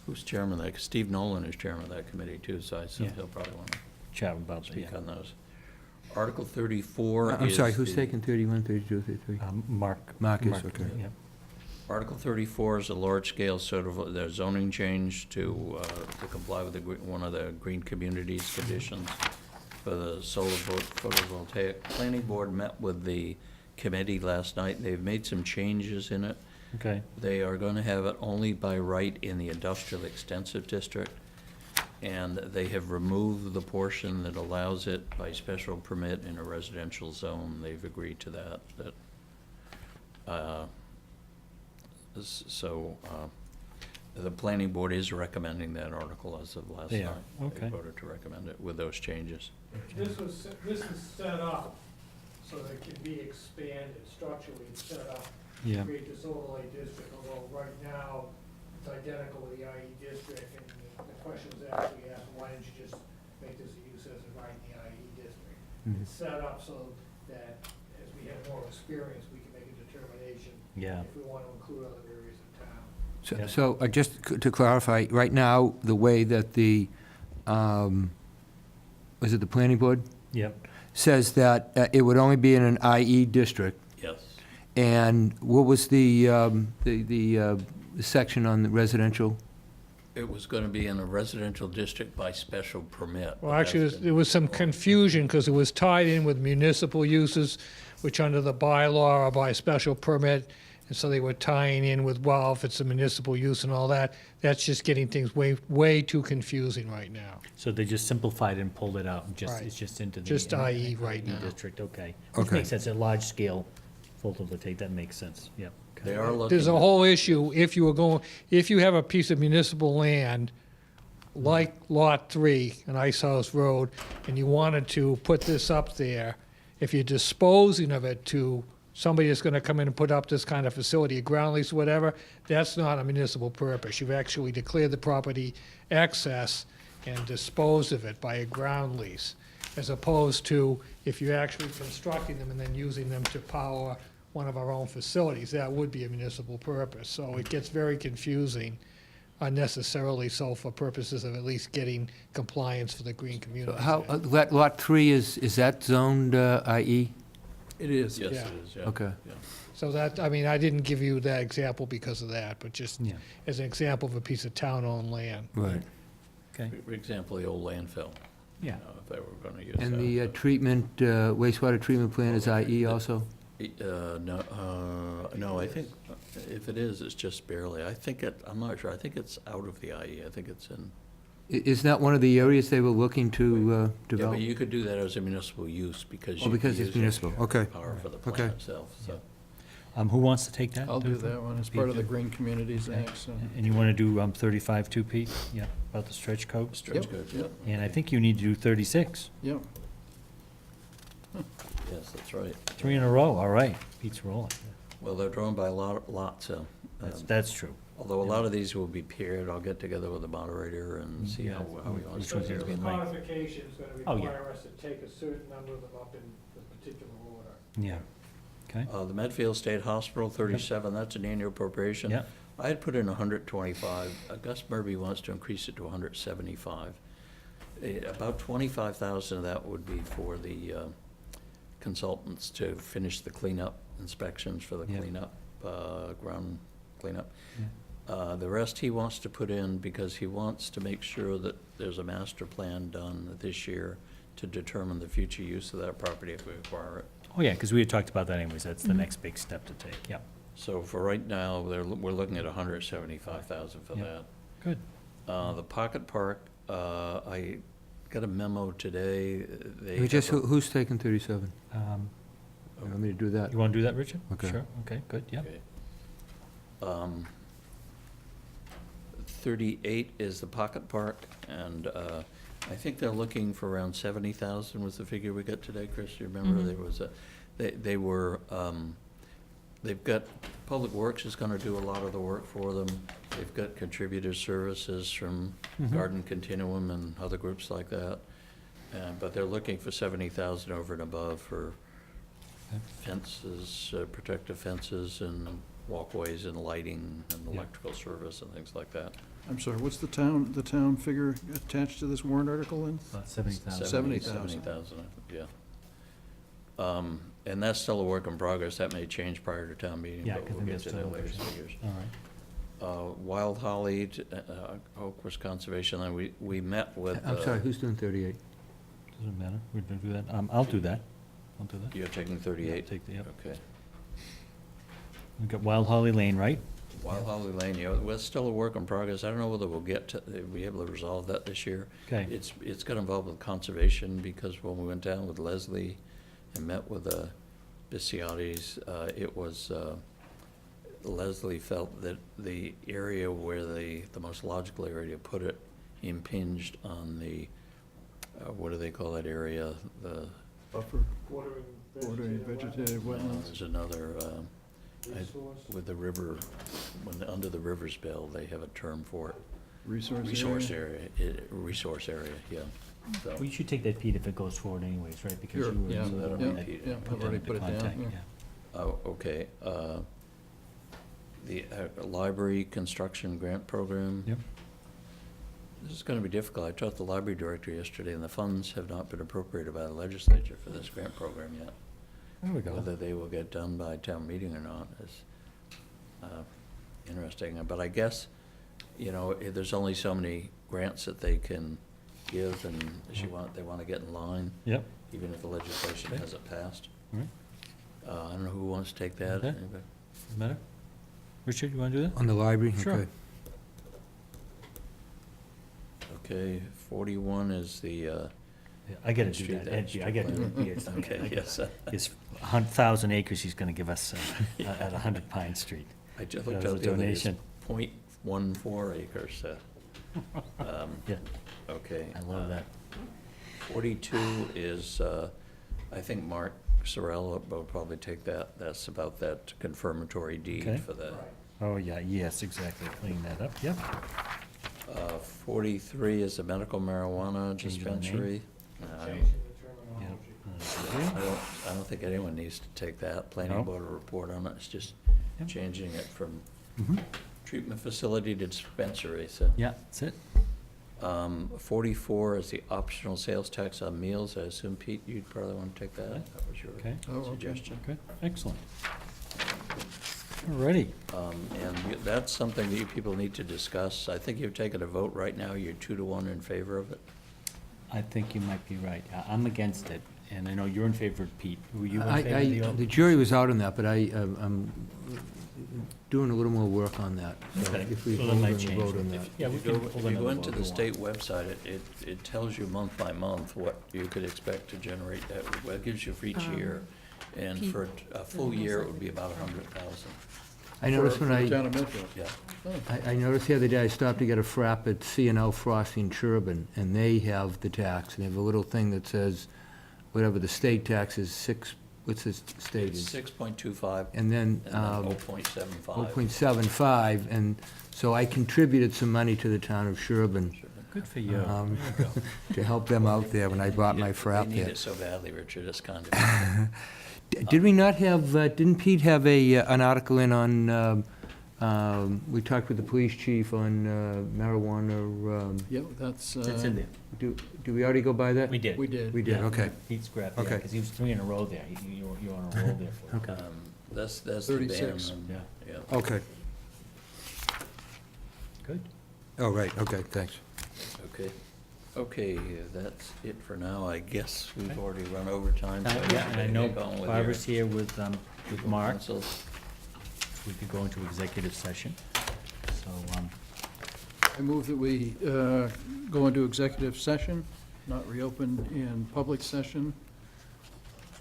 who's chairman of that? Steve Nolan is chairman of that committee too, so I assume Yeah. he'll probably want to Chat about that, speak yeah. on those. Article 34 is I'm sorry, who's the- taking 31, 32, 33? Mark. Mark is, okay. Yep. Article 34 is a large-scale sort of the zoning change to comply with one of the green communities conditions for the solar photovoltaic. Planning board met with the committee last night. They've made some changes in it. Okay, They are going to have it only by right in the industrial extensive district, and they have removed the portion that allows it by special permit in a residential zone. They've agreed to that. So the planning board is recommending that article as of last They night. are, okay. They voted to recommend it with those changes. This is set up so that it can be expanded structurally, it's set up to yeah, create this overlay district, although right now it's identical with the IE district, and the question was actually asked, why didn't you just make this a use as a right in the IE district? Mhm. It's set up so that as we have more experience, we can make a determination yeah, if we want to include other areas of town. Yeah. So just to clarify, right now, the way that the, was it the planning board? yep. Says that it would only be in an IE district. Yes. And what was the section on the residential? It was going to be in a residential district by special permit. Well, but actually, that's been- there was some confusion because it was tied in with municipal uses, which under the bylaw are by special permit. And so they were tying in with, well, if it's a municipal use and all that, that's just getting things way too confusing right now. So they just simplified and pulled it out, and just, Right. it's just into the. Just IE right now. District, okay. Which Okay. makes sense, a large scale photovoltaic, that makes sense, yep, okay. They are looking. There's a whole issue, if you have a piece of municipal land, like Lot 3 on Ice House Road, and you wanted to put this up there, if you're disposing of it to somebody that's gonna come in and put up this kind of facility, a ground lease, whatever, that's not a municipal purpose. You've actually declared the property excess and disposed of it by a ground lease, as opposed to if you're actually constructing them and then using them to power one of our own facilities, that would be a municipal purpose. So it gets very confusing unnecessarily so for purposes of at least getting compliance for the green community. How, Lot 3, is that zoned IE? It is. Yes, Yeah. it is, yeah. Okay. Yeah. So that, I mean, I didn't give you that example because of that, but just Yeah. as an example of a piece of town-owned land. Right. Okay, For example, the old landfill. yeah. If they were gonna use that. And the treatment, wastewater treatment plant is IE also? No, I think, if it is, it's just barely. I'm not sure, I think it's out of the IE, I think it's in. Is that one of the areas they were looking to Yeah, develop? but you could do that as a municipal use because Oh, you. because it's municipal, okay. Power for the Okay. plant itself, so. Who wants to take that? I'll do that one as part of the Green Communities Okay. Act, so. And you want to do 35 too, Pete? Yeah, about the stretch codes? Stretch Yep, goes, yep. And I think you need to do 36. Yep. Yes, that's right. 3 in a row, all right. Pete's rolling. Well, they're drawn by lot, so. That's true. Although a lot of these will be paired, I'll get together with the moderator and see how we want Which to one's do gonna it. be mine? Modification is gonna Oh, yeah. require us to take a certain number of them up in the particular order. Yeah. Okay. The Medfield State Hospital, 37, that's an annual appropriation. Yeah. I had put in 125. Gus Murby wants to increase it to 175. About 25,000 of that would be for the consultants to finish the cleanup inspections for the Yeah. cleanup, ground cleanup. Yeah. The rest he wants to put in because he wants to make sure that there's a master plan done this year to determine the future use of that property if we acquire it. Oh, yeah, because we had talked about that anyways. That's the next big step to take. Yeah. So for right now, we're looking at 175,000 for Yeah. that. Good. The Pocket Park, I got a memo today. Who's taking 37? Um, You want me to do that? You want to do that, Richard? Okay. Sure. Okay, good, yeah. Okay. 38 is the Pocket Park, and I think they're looking for around 70,000 was the figure we got today, Chris, you remember? Mhm. There was they were, they've got, Public Works is gonna do a lot of the work for them. They've got contributor services from Mhm. Garden Continuum and other groups like that. But they're looking for 70,000 over and above for Okay. fences, protective fences and walkways and lighting and Yeah. electrical service and things like that. I'm sorry, what's the town figure attached to this warrant article then? About 70,000. 70,000. 70,000, yeah. And that's still a work in progress. That may change prior to town meeting, Yeah, but 'cause we'll then get that's to the still latest open. figures. All right. Wild Holly, Oak Conservation Land, we met with. I'm sorry, who's doing 38? Doesn't matter. We're going to do that. I'll do that. I'll do that. You're taking 38? Take the, yep. Okay. We've got Wild Holly Lane, right? Wild Holly Lane, yeah, well, it's still a work in progress. I don't know whether we'll be able to resolve that this year. Okay. It's got involved with conservation, because when we went down with Leslie and met with the Bisciottis, it was, Leslie felt that the area where the most logical area to put it impinged on the, what do they call that area? The, Buffer, Bordering bordering vegetative wetlands. there's another, resource. with the river, under the river's bell, they have a term for it. Resource area. Resource area, yeah. So, Well, you should take that, Pete, if it goes forward anyways, right? Because Sure, you were. yeah, so that'll yeah, be Pete. yeah, Put I've that already into put it down, contact, yeah. oh, okay, the library construction grant program. Yep. This is gonna be difficult. I talked to the library director yesterday, and the funds have not been appropriated by the legislature for this grant program yet. There we go. Whether they will get done by town meeting or not is interesting. But I guess, there's only so many grants that they can give, and they want to get in line, Yep. even if the legislation Okay. hasn't passed. All right. I don't know who wants to take that. Okay. Anybody? Matter? Richard, you want to do that? On the library? Sure. Okay. Okay, 41 is the Yeah, I gotta do Street that, that, Edgy, I gotta do it. Yes, Okay, yes. His 1,000 acres he's gonna give us at 100 Pine Street. I just That looked was up a the other day, it's donation. .14 acres. Yeah, Okay. I love that. 42 is, I think Mark Sorrell will probably take that. That's about that confirmatory Okay. deed for that. Oh, yeah, yes, exactly, clean that up, yep. 43 is the medical marijuana Change the name. dispensary. Yep. I don't think anyone needs to take that. No. Planning board will report on it. It's just Yep. changing it from Mhm. treatment facility to dispensary, so. Yeah, that's it. 44 is the optional sales tax on meals. I assume, Pete, you'd probably want to take that? That was your Okay. Oh, okay. suggestion. Good, excellent. Alrighty, And that's something that you people need to discuss. I think you've taken a vote right now. You're 2-1 in favor of it. I think you might be right. I'm against it, and I know you're in favor, Pete. Were you in favor of The the? jury was out on that, but I'm doing a little more work on that. So Okay. if we So that vote might on the change vote on it. that. Yeah, we If can you pull go another into vote the if you state website, it tells you month by month what you could expect to generate. That gives you for each year. And Pete, for a full year, it would be about 100,000. I noticed when For the I, town of Medfield. Yeah. I noticed the other day, I stopped to get a frap at C&L Frosting Cherubin, and they have the tax, and they have a little thing that says, whatever the state tax is, what's the state It's is? 6.25 And then, and then 0.75. 0.75, and so I contributed some money to the town of Cherubin Good for you. to help them out there when I bought my They frap need there. it so badly, Richard, it's kind of. Did we not have, didn't Pete have an article in on, we talked with the police chief on marijuana, Yep, that's. It's in there. do we already go by that? We did. We did. We did, Yeah, okay. Pete's grabbed, yeah, Okay. because he was 3 in a row there. You're on a roll there for it. Okay. That's the ban. 36. Yeah, Yeah. Okay. good. Oh, right, okay, thanks. Okay. Okay, that's it for now. I guess we've already run over time. so Yeah, and I know get going with Barbara's your here with Mark. councils. We could go into executive session. So, I move that we go into executive session, not reopen in public session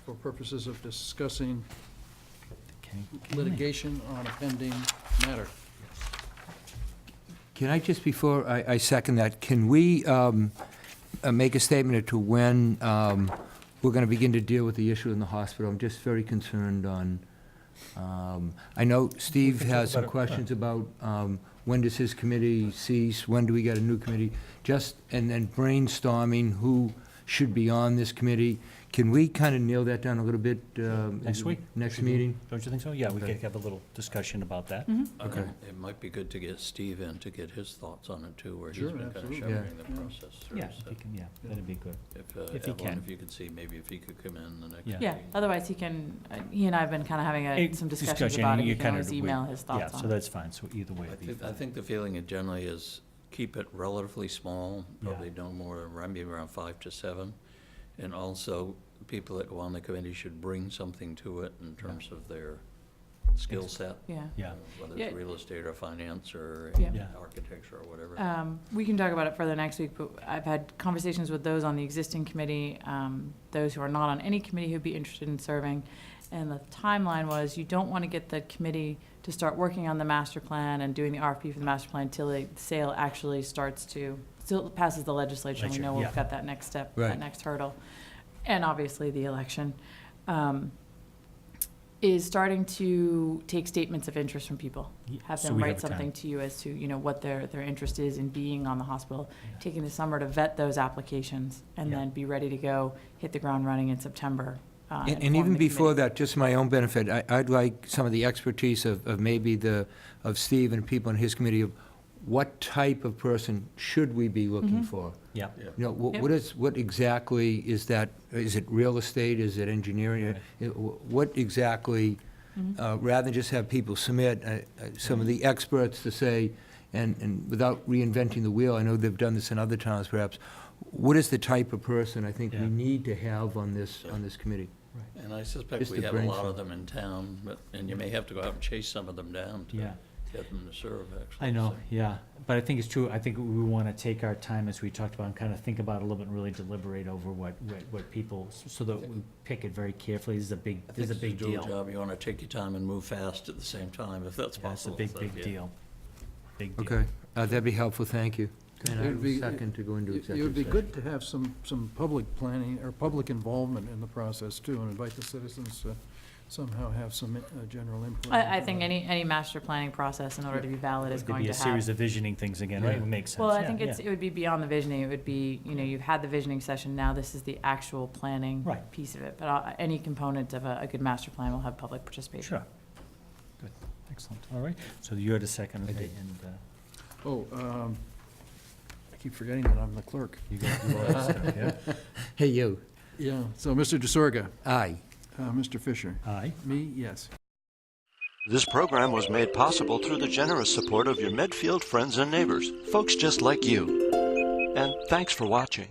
for purposes of discussing litigation on a pending matter. Can I just, before I second that, can we make a statement as to when we're going to begin to deal with the issue in the hospital? I'm just very concerned on, I know Steve can talk has some about it. questions about when does his committee cease, when do we get a new committee? Just, and then brainstorming who should be on this committee. Can we kind of nail that down a little bit? next week? Next Should we- meeting? Don't you think so? Yeah, we Okay. could have a little discussion about that. Okay. It might be good to get Steve in to get his thoughts on it too, where he's Sure, been kind of absolutely. shepherding the Yeah. process through. Yeah, so if he can, yeah, that'd be good. If if he Evelyn, can. if you could see, maybe if he could come in the next Yeah. Yeah, meeting. otherwise he can, he and I have been kind of having some discussions Discussion, about it. you He can kinda always do- email his Yeah, thoughts so on it. that's fine, so either way. it'd be I fine. think the feeling it generally is keep it relatively small, Yeah. probably no more, maybe around 5 to 7. And also, people that go on the committee should bring something to it in terms of their skill set. Yeah. Yeah. Whether Yeah. it's real estate or finance or Yeah. Yeah. architecture or whatever. We can talk about it further next week, but I've had conversations with those on the existing committee, those who are not on any committee who'd be interested in serving. And the timeline was, you don't want to get the committee to start working on the master plan and doing the RFP for the master plan until the sale actually starts to, still passes the legislature. And we know Yeah. we've got that next step, Right. that next hurdle. And obviously the election. Is starting to take statements of interest from people. Have So them we write have a time. something to you as to, what their interest is in being on the hospital. Yeah. Taking the summer to vet those applications and Yeah. then be ready to go, hit the ground running in September. And even before that, just my own benefit, I'd like some of the expertise of maybe of Steve and people in his committee of what type of person should we be looking Mhm. for? Yeah, Yeah. You know, Yep. what exactly is that? Is it real estate? Is it engineering? What exactly, Mhm. rather than just have people submit, some of the experts to say, and without reinventing the wheel, I know they've done this in other towns perhaps, what is the type of person I think Yeah. we need to have on this committee? And I suspect Just we to have a lot brainstorm. of them in town, and you may have to go out and chase some of them down to yeah. get them to serve, actually. I know, so. yeah, but I think it's true, I think we want to take our time, as we talked about, and kind of think about it a little bit and really deliberate over what people, so that we pick it very carefully. This is a big, I this is a think big to do deal. job, you want to take your time and move fast at the same time, if that's Yeah, it's a possible. big, So, big yeah. deal. Big deal. Okay, that'd be helpful, thank you. And I It would will be- second to go into It executive would be session. good to have some public planning, or public involvement in the process too, and invite the citizens to somehow have some general input. I think any master planning process, in order to be valid, is It could going be to a series have. of visioning things again, right? It Yeah. makes sense. Well, I Yeah, think yeah. it would be beyond the visioning. It would be, you've had the visioning session, now this is the actual planning Right. piece of it. But any component of a good master plan will have public participation. Sure. Good, excellent, all right. So you're the second, I did. and I keep forgetting that I'm the clerk. you got to do all that stuff, yeah? Hey, you. Yeah, so Mr. DeSorga, Aye. Mr. Fisher, Aye. me, yes. This program was made possible through the generous support of your Medfield friends and neighbors, folks just like you. And thanks for watching.